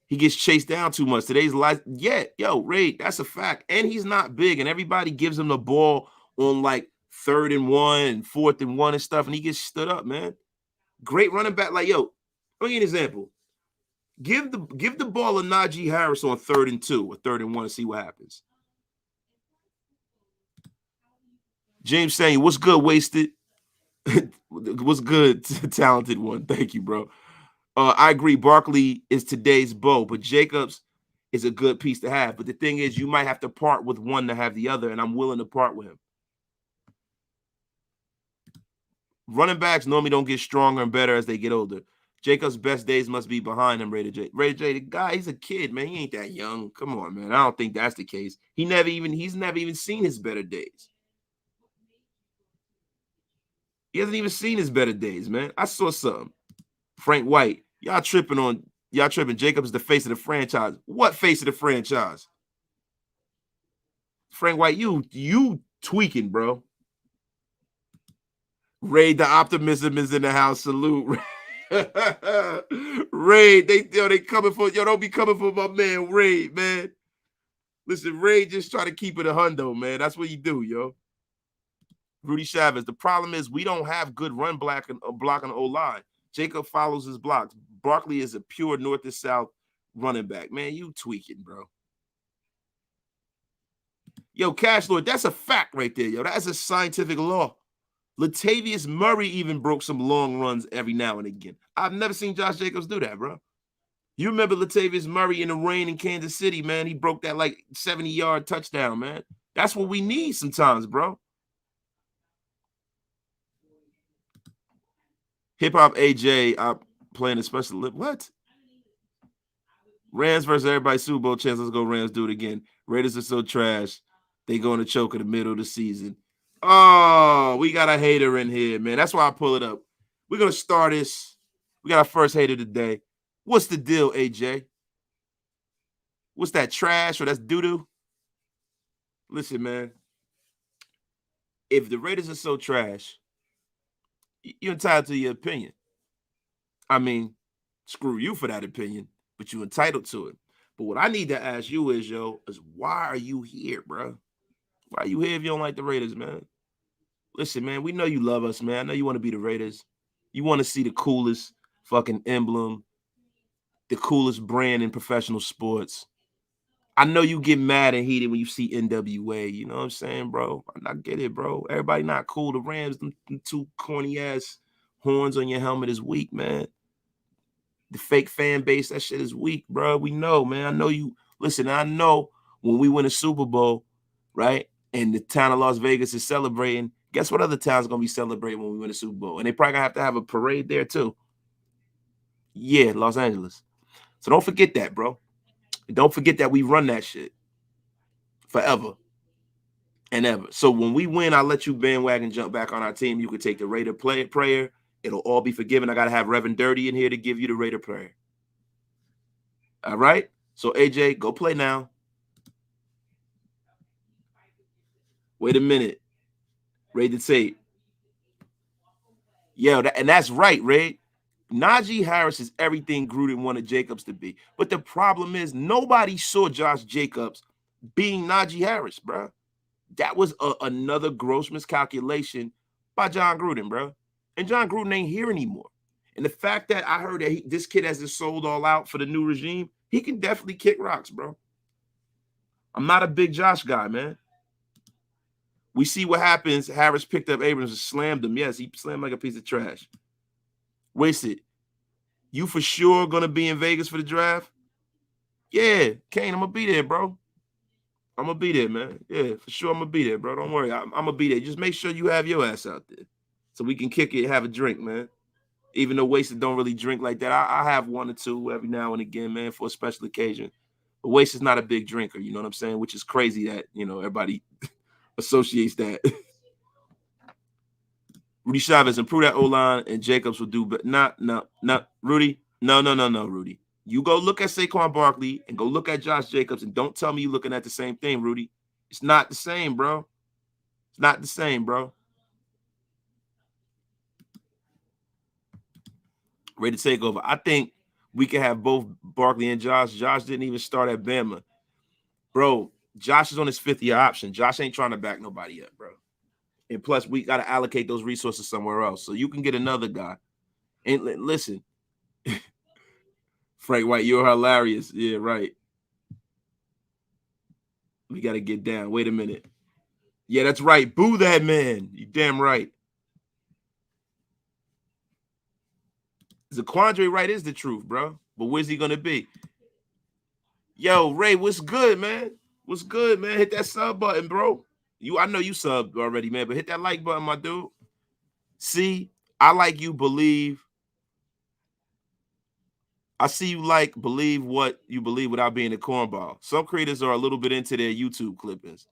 He gets chased down too much. Today's life. Yeah, yo, Raid, that's a fact. And he's not big, and everybody gives him the ball on like 3rd and 1 and 4th and 1 and stuff, and he gets stood up, man. Great running back. Like, yo, I'll give you an example. Give the ball to Najee Harris on 3rd and 2 or 3rd and 1 and see what happens. James saying, what's good, wasted? What's good, talented one? Thank you, bro. I agree. Barkley is today's Bo, but Jacobs is a good piece to have. But the thing is, you might have to part with one to have the other, and I'm willing to part with him. Running backs normally don't get stronger and better as they get older. Jacobs' best days must be behind him, Raider J. Raider J, the guy, he's a kid, man. He ain't that young. Come on, man. I don't think that's the case. He's never even seen his better days. He hasn't even seen his better days, man. I saw something. Frank White, y'all tripping. Jacobs is the face of the franchise. What face of the franchise? Frank White, you tweaking, bro. Ray, the optimism is in the house. Salute. Ray, they coming for, don't be coming for my man Ray, man. Listen, Ray just try to keep it a hundo, man. That's what you do, yo. Rudy Chavez, the problem is we don't have good run blocking O-line. Jacob follows his blocks. Barkley is a pure north to south running back. Man, you tweaking, bro. Yo, Cash Lord, that's a fact right there, yo. That's a scientific law. Latavius Murray even broke some long runs every now and again. I've never seen Josh Jacobs do that, bro. You remember Latavius Murray in the rain in Kansas City, man. He broke that like 70-yard touchdown, man. That's what we need sometimes, bro. Hip-Hop AJ, I'm playing a special lip. What? Rams versus everybody Super Bowl chance. Let's go Rams, do it again. Raiders are so trash. They going to choke in the middle of the season. Oh, we got a hater in here, man. That's why I pull it up. We're gonna start this. We got our first hater today. What's the deal, AJ? What's that, trash or that's doo-doo? Listen, man. If the Raiders are so trash, you're entitled to your opinion. I mean, screw you for that opinion, but you're entitled to it. But what I need to ask you is, is why are you here, bro? Why are you here if you don't like the Raiders, man? Listen, man, we know you love us, man. I know you want to be the Raiders. You want to see the coolest fucking emblem, the coolest brand in professional sports. I know you get mad and heated when you see NWA. You know what I'm saying, bro? I get it, bro. Everybody not cool. The Rams, them two corny ass horns on your helmet is weak, man. The fake fan base, that shit is weak, bro. We know, man. I know you. Listen, I know when we win a Super Bowl, right? And the town of Las Vegas is celebrating. Guess what other town's gonna be celebrating when we win a Super Bowl? And they probably gonna have a parade there too. Yeah, Los Angeles. So don't forget that, bro. And don't forget that we run that shit forever and ever. So when we win, I'll let you bandwagon jump back on our team. You could take the Raider prayer. It'll all be forgiven. I gotta have Reverend Dirty in here to give you the Raider prayer. All right. So AJ, go play now. Wait a minute. Raid the tape. Yeah, and that's right, Ray. Najee Harris is everything Gruden wanted Jacobs to be. But the problem is nobody saw Josh Jacobs being Najee Harris, bro. That was another gross miscalculation by John Gruden, bro. And John Gruden ain't here anymore. And the fact that I heard that this kid has just sold all out for the new regime, he can definitely kick rocks, bro. I'm not a big Josh guy, man. We see what happens. Harris picked up Abrams and slammed him. Yes, he slammed like a piece of trash. Wasted. You for sure gonna be in Vegas for the draft? Yeah, Kane, I'm gonna be there, bro. I'm gonna be there, man. Yeah, for sure, I'm gonna be there, bro. Don't worry, I'm gonna be there. Just make sure you have your ass out there, so we can kick it, have a drink, man. Even though Wasted don't really drink like that, I have one or two every now and again, man, for a special occasion. But Wasted is not a big drinker, you know what I'm saying? Which is crazy that everybody associates that. Rudy Chavez, improve that O-line, and Jacobs will do, but not Rudy. No, Rudy. You go look at Saquon Barkley and go look at Josh Jacobs, and don't tell me you're looking at the same thing, Rudy. It's not the same, bro. It's not the same, bro. Ready to take over. I think we can have both Barkley and Josh. Josh didn't even start at Bama. Bro, Josh is on his fifth-year option. Josh ain't trying to back nobody yet, bro. And plus, we got to allocate those resources somewhere else. So you can get another guy. And listen, Frank White, you're hilarious. Yeah, right. We got to get down. Wait a minute. Yeah, that's right. Boo that man. You damn right. Zaquandre Wright is the truth, bro. But where's he going to be? Yo, Ray, what's good, man? What's good, man? Hit that sub button, bro. I know you subbed already, man, but hit that like button, my dude. See, I like you believe. I see you believe what you believe without being a cornball. Some creators are a little bit into their YouTube clippings.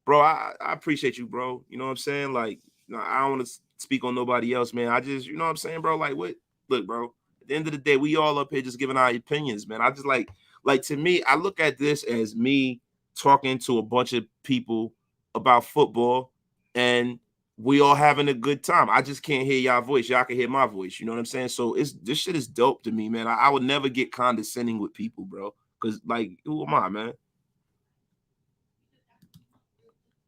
Bro, I appreciate you, bro. You know what I'm saying? Like, I don't want to speak on nobody else, man. I just, you know what I'm saying, bro? Like, what? Look, bro, at the end of the day, we all up here just giving our opinions, man. I just like to me, I look at this as me talking to a bunch of people about football, and we all having a good time. I just can't hear y'all voice. Y'all can hear my voice. You know what I'm saying? So this shit is dope to me, man. I would never get condescending with people, bro. Because, like, who am I, man?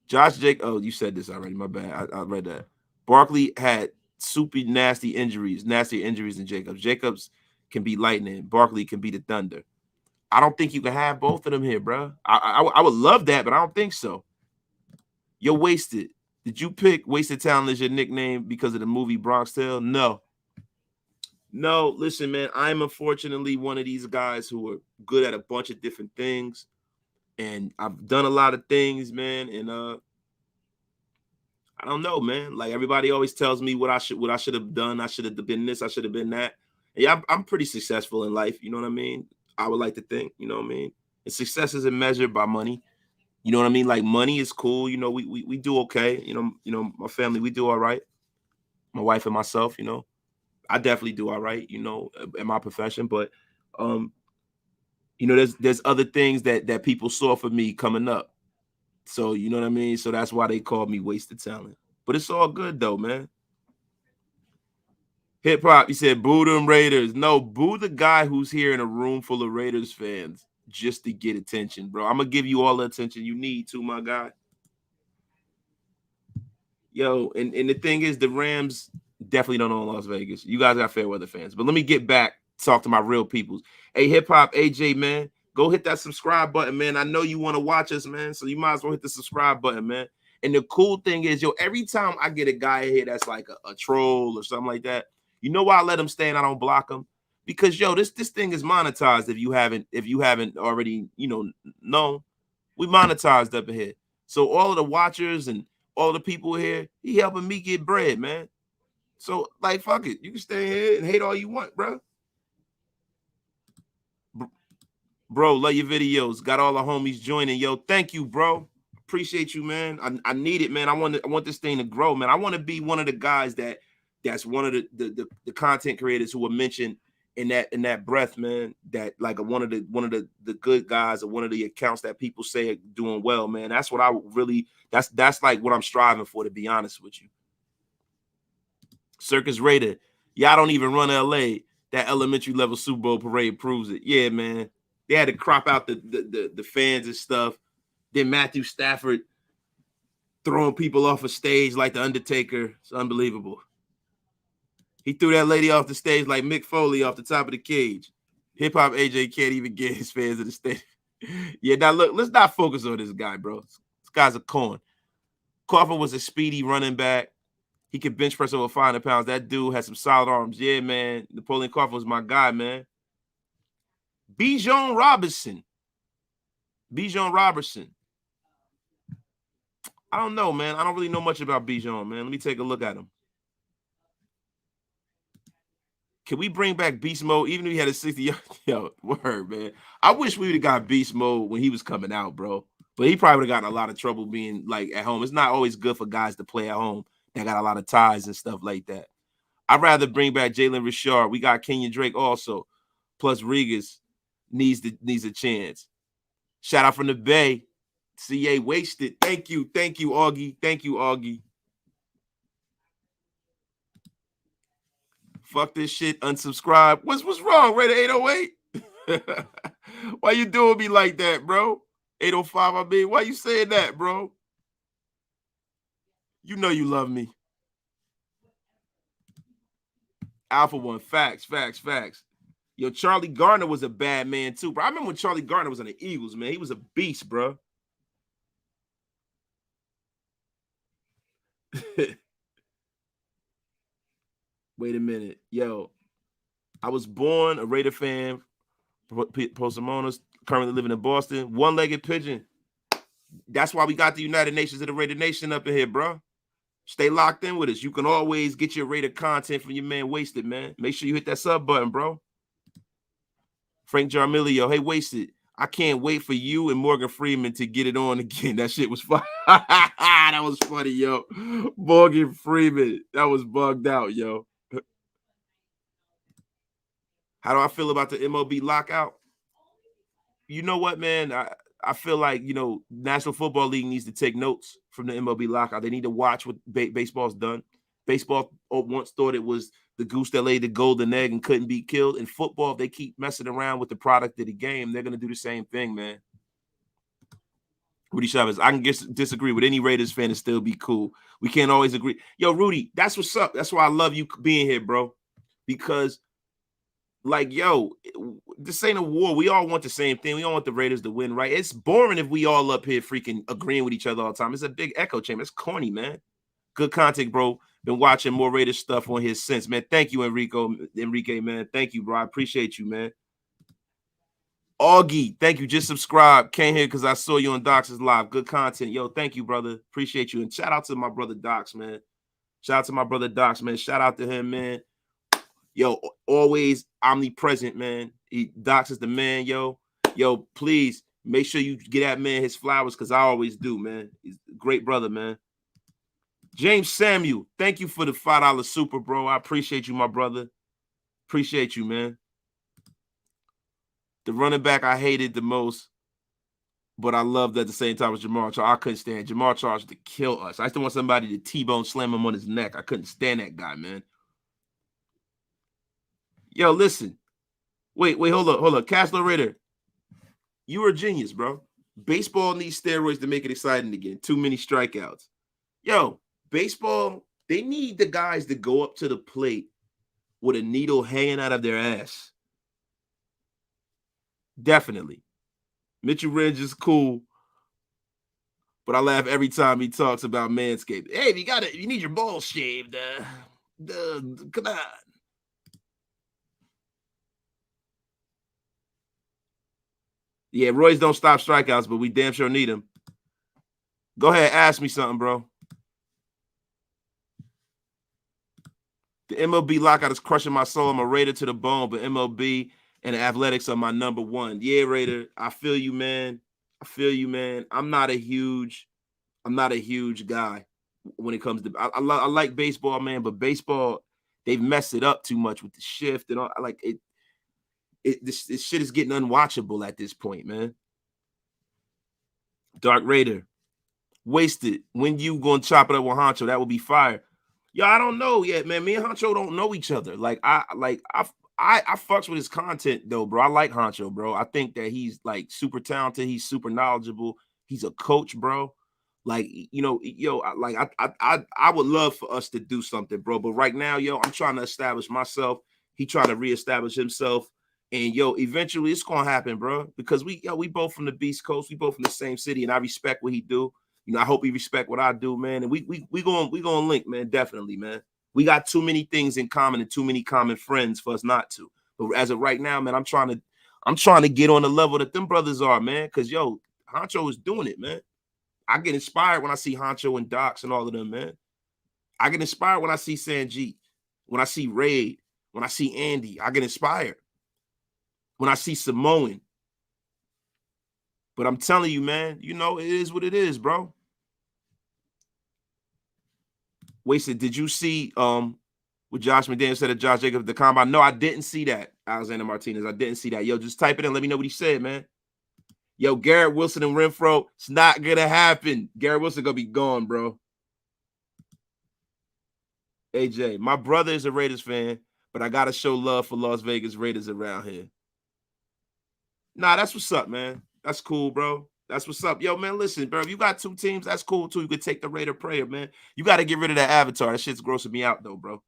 Josh Jake. Oh, you said this already. My bad. I read that. Barkley had super nastier injuries than Jacobs. Jacobs can be lightning. Barkley can be the thunder. I don't think you can have both of them here, bro. I would love that, but I don't think so. You're wasted. Did you pick Wasted Talent as your nickname because of the movie Bronx Tale? No. No, listen, man. I'm unfortunately one of these guys who are good at a bunch of different things. And I've done a lot of things, man. And I don't know, man. Like everybody always tells me what I should have done. I should have been this. I should have been that. Yeah, I'm pretty successful in life. You know what I mean? I would like to think. You know what I mean? And success isn't measured by money. You know what I mean? Like money is cool. You know, we do okay. You know, my family, we do all right. My wife and myself, you know, I definitely do all right, you know, in my profession. But you know, there's other things that people saw for me coming up. So you know what I mean? So that's why they called me wasted talent. But it's all good though, man. Hip hop, he said, boo them Raiders. No, boo the guy who's here in a room full of Raiders fans just to get attention, bro. I'm gonna give you all the attention you need to, my guy. Yo, and the thing is, the Rams definitely don't own Las Vegas. You guys got fair weather fans. But let me get back, talk to my real peoples. Hey, hip hop AJ, man, go hit that subscribe button, man. I know you want to watch us, man. So you might as well hit the subscribe button, man. And the cool thing is, yo, every time I get a guy here that's like a troll or something like that, you know why I let him stay and I don't block him? Because yo, this thing is monetized. If you haven't already, you know, known, we monetized up in here. So all of the watchers and all the people here, he helping me get bread, man. So like, fuck it, you can stay here and hate all you want, bro. Bro, love your videos. Got all the homies joining, yo. Thank you, bro. Appreciate you, man. I need it, man. I want this thing to grow, man. I want to be one of the guys that's one of the content creators who were mentioned in that breath, man. That like one of the good guys or one of the accounts that people say are doing well, man. That's what I really that's like what I'm striving for, to be honest with you. Circus Raider, y'all don't even run LA. That elementary level Super Bowl parade proves it. Yeah, man. They had to crop out the fans and stuff. Then Matthew Stafford throwing people off a stage like the Undertaker. It's unbelievable. He threw that lady off the stage like Mick Foley off the top of the cage. Hip Hop AJ can't even get his fans to the stage. Yeah, now look, let's not focus on this guy, bro. This guy's a corn. Coughlin was a speedy running back. He could bench press over 500 pounds. That dude has some solid arms. Yeah, man. Napoleon Coughlin was my guy, man. Bijan Robinson. Bijan Robertson. I don't know, man. I don't really know much about Bijan, man. Let me take a look at him. Can we bring back beast mode? Even if he had a 60, yo, word, man. I wish we would have got beast mode when he was coming out, bro. But he probably would have gotten a lot of trouble being like at home. It's not always good for guys to play at home that got a lot of ties and stuff like that. I'd rather bring back Jalen Richard. We got Kenyon Drake also. Plus Regas needs a chance. Shout out from the Bay. CA wasted. Thank you, Augie. Thank you, Augie. Fuck this shit. Unsubscribe. What's wrong, Raider 808? Why you doing me like that, bro? 805, I mean, why you saying that, bro? You know you love me. Alpha One. Facts. Yo, Charlie Garner was a bad man too, bro. I remember when Charlie Garner was on the Eagles, man. He was a beast, bro. Wait a minute. Yo, I was born a Raider fan, Posamonas, currently living in Boston. One-legged pigeon. That's why we got the United Nations of the Raider Nation up in here, bro. Stay locked in with us. You can always get your Raider content from your man Wasted, man. Make sure you hit that sub button, bro. Frank Jarmilio, hey, Wasted. I can't wait for you and Morgan Freeman to get it on again. That shit was fun. That was funny, yo. Morgan Freeman. That was bugged out, yo. How do I feel about the MLB lockout? You know what, man? I feel like, you know, National Football League needs to take notes from the MLB lockout. They need to watch what baseball's done. Baseball once thought it was the goose that laid the golden egg and couldn't be killed. In football, if they keep messing around with the product of the game, they're going to do the same thing, man. Rudy Chavez, I can disagree with any Raiders fan and still be cool. We can't always agree. Yo, Rudy, that's what's up. That's why I love you being here, bro. Because, like, yo, this ain't a war. We all want the same thing. We all want the Raiders to win, right? It's boring if we all up here freaking agreeing with each other all the time. It's a big echo chamber. It's corny, man. Good content, bro. Been watching more Raiders stuff on his since, man. Thank you, Enrique, man. Thank you, bro. I appreciate you, man. Augie, thank you. Just subscribe. Came here because I saw you on Docs' live. Good content. Yo, thank you, brother. Appreciate you. And shout out to my brother Docs, man. Shout out to my brother Docs, man. Shout out to him, man. Yo, always omnipresent, man. Docs is the man, yo. Yo, please Make sure you get that man his flowers, because I always do, man. He's a great brother, man. James Samuel, thank you for the $5 super, bro. I appreciate you, my brother. Appreciate you, man. The running back I hated the most, but I loved at the same time was Jamar Charles. I couldn't stand Jamar Charles to kill us. I still want somebody to T-bone slam him on his neck. I couldn't stand that guy, man. Yo, listen. Wait, hold up. Castler Ritter, you were a genius, bro. Baseball needs steroids to make it exciting again. Too many strikeouts. Yo, baseball, they need the guys to go up to the plate with a needle hanging out of their ass. Definitely. Mitchell Renz is cool, but I laugh every time he talks about Manscaped. Hey, you need your balls shaved. Come on. Yeah, Roy's don't stop strikeouts, but we damn sure need him. Go ahead, ask me something, bro. The MLB lockout is crushing my soul. I'm a Raider to the bone, but MLB and the Athletics are my number one. Yeah, Raider, I feel you, man. I'm not a huge guy when it comes to. I like baseball, man, but baseball, they've messed it up too much with the shift and all. Like it. This shit is getting unwatchable at this point, man. Dark Raider, wasted. When you gonna chop it up with Honcho? That would be fire. Yo, I don't know yet, man. Me and Honcho don't know each other. I fucks with his content though, bro. I like Honcho, bro. I think that he's like super talented. He's super knowledgeable. He's a coach, bro. Like, you know, yo, I would love for us to do something, bro. But right now, yo, I'm trying to establish myself. He trying to reestablish himself. And yo, eventually it's gonna happen, bro. Because we both from the Beast Coast, we both from the same city, and I respect what he do. You know, I hope he respect what I do, man. And we gonna link, man. Definitely, man. We got too many things in common and too many common friends for us not to. But as of right now, man, I'm trying to get on the level that them brothers are, man. Because yo, Honcho is doing it, man. I get inspired when I see Honcho and Docs and all of them, man. I get inspired when I see Sanjeet, when I see Raid, when I see Andy. I get inspired when I see Samoan. But I'm telling you, man, you know, it is what it is, bro. Wasted, did you see what Josh McDaniels said to Josh Jacobs at the combine? No, I didn't see that, Alexander Martinez. I didn't see that. Yo, just type it in. Let me know what he said, man. Yo, Garrett Wilson and Renfro, it's not going to happen. Garrett Wilson going to be gone, bro. AJ, my brother is a Raiders fan, but I got to show love for Las Vegas Raiders around here. Nah, that's what's up, man. That's cool, bro. That's what's up. Yo, man, listen, bro. If you got two teams, that's cool, too. You could take the Raider prayer, man. You got to get rid of that avatar. That shit's grossing me out, though, bro.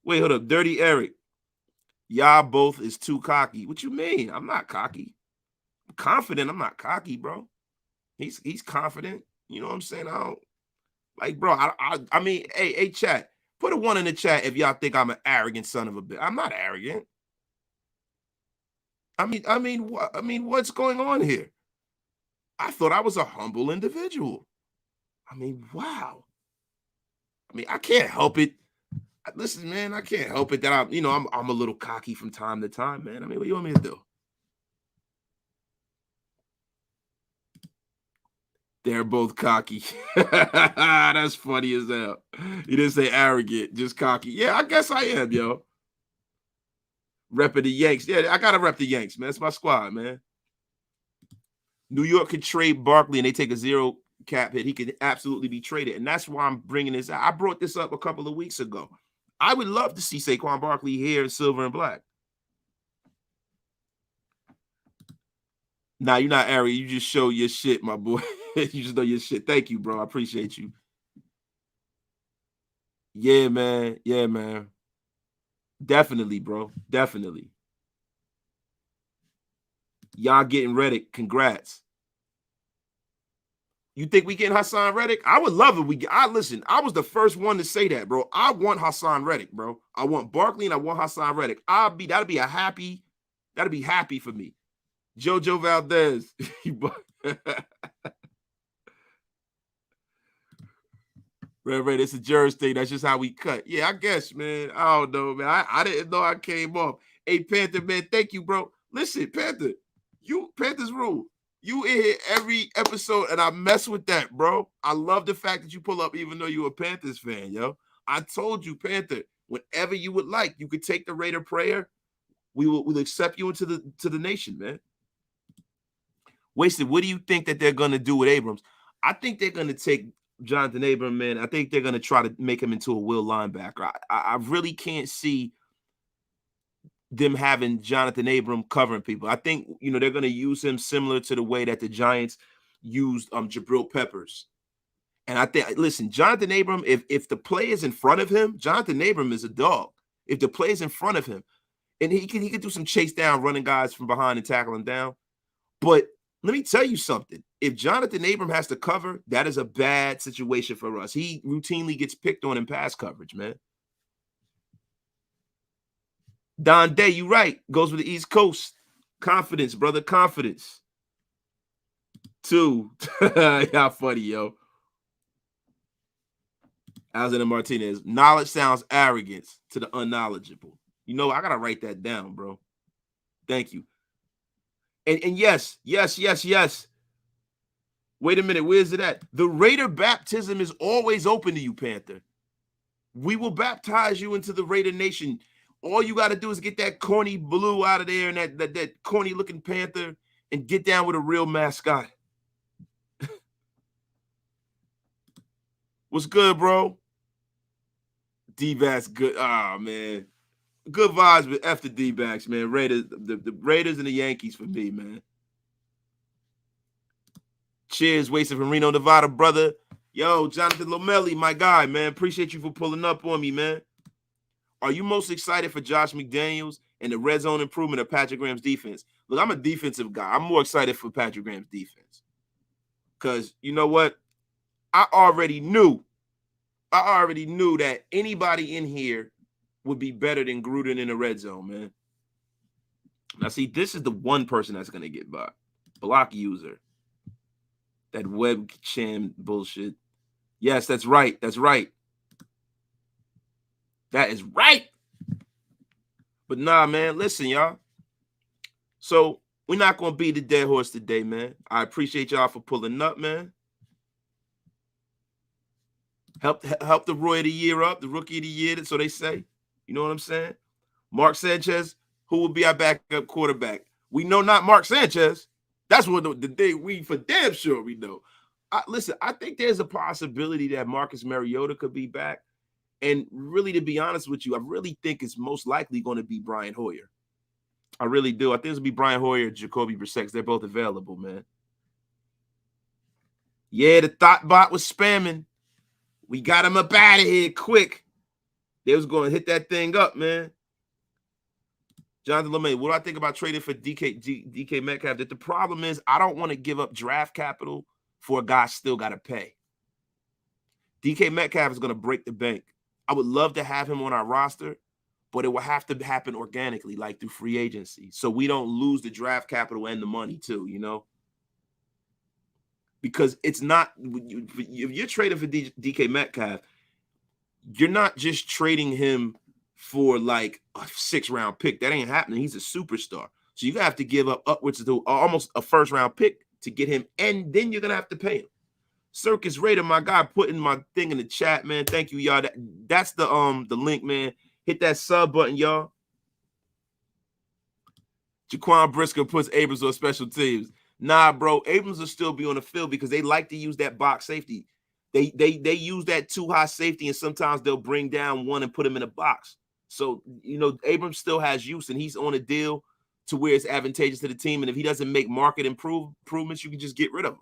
Wait, hold up. Dirty Eric. Y'all both is too cocky. What you mean? I'm not cocky. I'm confident. I'm not cocky, bro. He's confident. You know what I'm saying? I don't like, bro. I mean, hey, chat. Put a 1 in the chat if y'all think I'm an arrogant son of a bitch. I'm not arrogant. I mean, what's going on here? I thought I was a humble individual. I mean, wow. I mean, I can't help it. Listen, man, I can't help it that I'm a little cocky from time to time, man. I mean, what do you want me to do? They're both cocky. That's funny as hell. You didn't say arrogant, just cocky. Yeah, I guess I am, yo. Repping the Yanks. Yeah, I gotta rep the Yanks, man. It's my squad, man. New York could trade Barkley and they take a 0 cap hit. He could absolutely be traded, and that's why I'm bringing this out. I brought this up a couple of weeks ago. I would love to see Saquon Barkley here in silver and black. Nah, you're not arrogant. You just show your shit, my boy. You just know your shit. Thank you, bro. I appreciate you. Yeah, man. Yeah, man. Definitely, bro. Definitely. Y'all getting Reddick. Congrats. You think we getting Hassan Reddick? I would love it. Listen, I was the first one to say that, bro. I want Hassan Reddick, bro. I want Barkley and I want Hassan Reddick. That'd be happy for me. Jojo Valdez. Right. It's a Jersey thing. That's just how we cut. Yeah, I guess, man. I don't know, man. I didn't know I came off. Hey, Panther, man, thank you, bro. Listen, Panther, Panther's rule. You in here every episode, and I mess with that, bro. I love the fact that you pull up, even though you're a Panthers fan, yo. I told you, Panther, whenever you would like, you could take the Raider prayer. We'll accept you into the nation, man. Wasted, what do you think that they're gonna do with Abrams? I think they're gonna take Jonathan Abram, man. I think they're gonna try to make him into a will linebacker. I really can't see them having Jonathan Abram covering people. I think they're gonna use him similar to the way that the Giants used Jabril Peppers. And I think, listen, Jonathan Abram, if the play is in front of him, Jonathan Abram is a dog. If the play is in front of him, and he could do some chase down, running guys from behind and tackling down. But let me tell you something. If Jonathan Abram has to cover, that is a bad situation for us. He routinely gets picked on in pass coverage, man. Don Day, you right. Goes with the East Coast. Confidence, brother. Confidence. 2. Y'all funny, yo. Alexander Martinez. Knowledge sounds arrogance to the unknowledgeable. I got to write that down, bro. Thank you. And yes. Wait a minute. Where's it at? The Raider baptism is always open to you, Panther. We will baptize you into the Raider Nation. All you got to do is get that corny blue out of there and that corny looking Panther and get down with a real mascot. What's good, bro? D-backs good. Ah, man. Good vibes with F the D-backs, man. Raiders, the Raiders and the Yankees for me, man. Cheers, Wasted from Reno, Nevada, brother. Yo, Jonathan Lomelli, my guy, man. Appreciate you for pulling up on me, man. Are you most excited for Josh McDaniels and the red zone improvement of Patrick Graham's defense? Look, I'm a defensive guy. I'm more excited for Patrick Graham's defense. Because you know what? I already knew that anybody in here would be better than Gruden in the red zone, man. Now, see, this is the one person that's going to get by. Block user. That webcam bullshit. Yes, that's right. That's right. That is right. But nah, man, listen, y'all. So we're not going to beat the dead horse today, man. I appreciate y'all for pulling up, man. Help the Roy of the Year up, the Rookie of the Year, so they say. You know what I'm saying? Mark Sanchez, who will be our backup quarterback? We know not Mark Sanchez. That's what the day we for damn sure we know. Listen, I think there's a possibility that Marcus Mariota could be back. And really, to be honest with you, I really think it's most likely going to be Brian Hoyer. I really do. I think it's going to be Brian Hoyer and Jacoby Brissett. They're both available, man. Yeah, the thought bot was spamming. We got him up out of here quick. They was going to hit that thing up, man. Jonathan LeMay, what do I think about trading for DK Metcalf? That the problem is I don't want to give up draft capital for a guy still got to pay. DK Metcalf is going to break the bank. I would love to have him on our roster, but it will have to happen organically, like through free agency, so we don't lose the draft capital and the money too, Because it's not, if you're trading for DK Metcalf, you're not just trading him for like a 6th-round pick. That ain't happening. He's a superstar. So you have to give up upwards to almost a 1st-round pick to get him, and then you're going to have to pay him. Circus Raider, my guy, putting my thing in the chat, man. Thank you, y'all. That's the link, man. Hit that sub button, y'all. Jaquan Brisker puts Abrams on special teams. Nah, bro. Abrams will still be on the field because they like to use that box safety. They use that too high safety, and sometimes they'll bring down one and put him in a box. So, Abrams still has use, and he's on a deal to where it's advantageous to the team. And if he doesn't make market improvements, you can just get rid of him.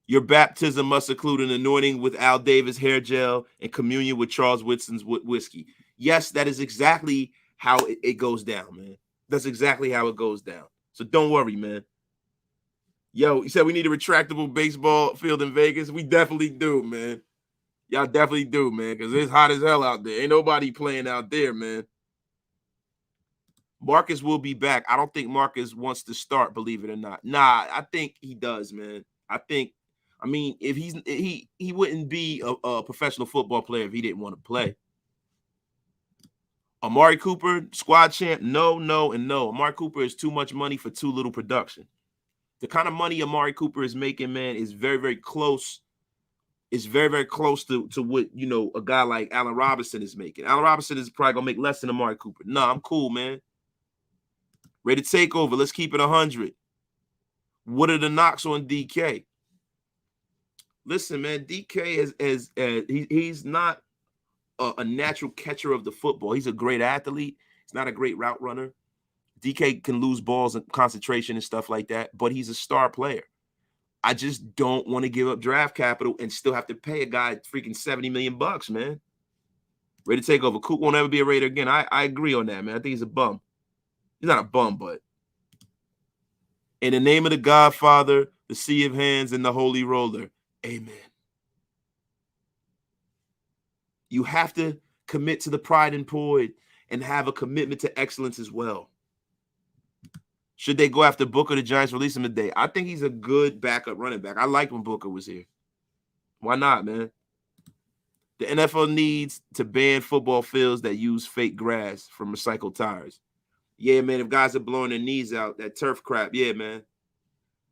Your baptism must include an anointing with Al Davis hair gel and communion with Charles Whitson's whiskey. Yes, that is exactly how it goes down, man. That's exactly how it goes down. So don't worry, man. Yo, you said we need a retractable baseball field in Vegas? We definitely do, man. Y'all definitely do, man, because it's hot as hell out there. Ain't nobody playing out there, man. Marcus will be back. I don't think Marcus wants to start, believe it or not. Nah, I think he does, man. I think I mean, if he wouldn't be a professional football player if he didn't want to play. Amari Cooper, squad champ, no, and no. Amari Cooper is too much money for too little production. The kind of money Amari Cooper is making, man, is very, very close. It's very, very close to what, you know, a guy like Allen Robinson is making. Allen Robinson is probably going to make less than Amari Cooper. No, I'm cool, man. Ready to take over. Let's keep it 100. What are the knocks on DK? Listen, man, DK he's not a natural catcher of the football. He's a great athlete. He's not a great route runner. DK can lose balls and concentration and stuff like that, but he's a star player. I just don't want to give up draft capital and still have to pay a guy freaking $70 million, man. Ready to take over. Coop won't ever be a Raider again. I agree on that, man. I think he's a bum. He's not a bum, but in the name of the Godfather, the Sea of Hands, and the Holy Roller, amen. You have to commit to the pride and poise and have a commitment to excellence as well. Should they go after Booker? The Giants release him today. I think he's a good backup running back. I liked when Booker was here. Why not, man? The NFL needs to ban football fields that use fake grass from recycled tires. Yeah, man, if guys are blowing their knees out, that turf crap, yeah, man.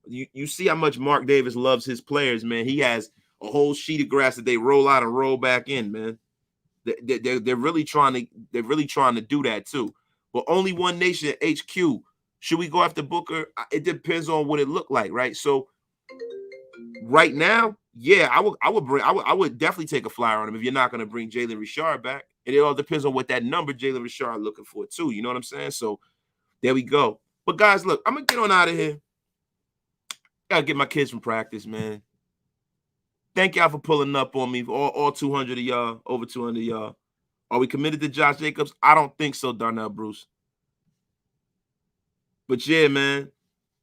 You see how much Mark Davis loves his players, man. He has a whole sheet of grass that they roll out and roll back in, man. They're really trying to do that too. But only one nation HQ. Should we go after Booker? It depends on what it looked like, right? So right now, yeah, I would definitely take a flyer on him if you're not going to bring Jalen Richard back. And it all depends on what that number Jalen Richard looking for too. You know what I'm saying? So there we go. But guys, look, I'm gonna get on out of here. Gotta get my kids from practice, man. Thank y'all for pulling up on me. All 200 of y'all, over 200 of y'all. Are we committed to Josh Jacobs? I don't think so, Darnell Bruce. But yeah, man,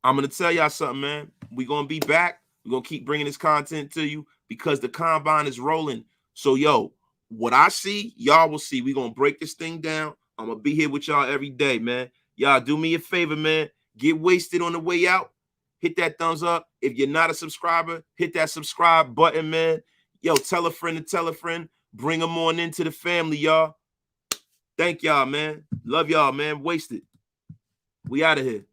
I'm going to tell y'all something, man. We're going to be back. We're going to keep bringing this content to you because the combine is rolling. So, yo, what I see, y'all will see. We're going to break this thing down. I'm going to be here with y'all every day, man. Y'all do me a favor, man. Get wasted on the way out. Hit that thumbs up. If you're not a subscriber, hit that subscribe button, man. Yo, tell a friend to tell a friend. Bring them on into the family, y'all. Thank y'all, man. Love y'all, man. Wasted. We out of here.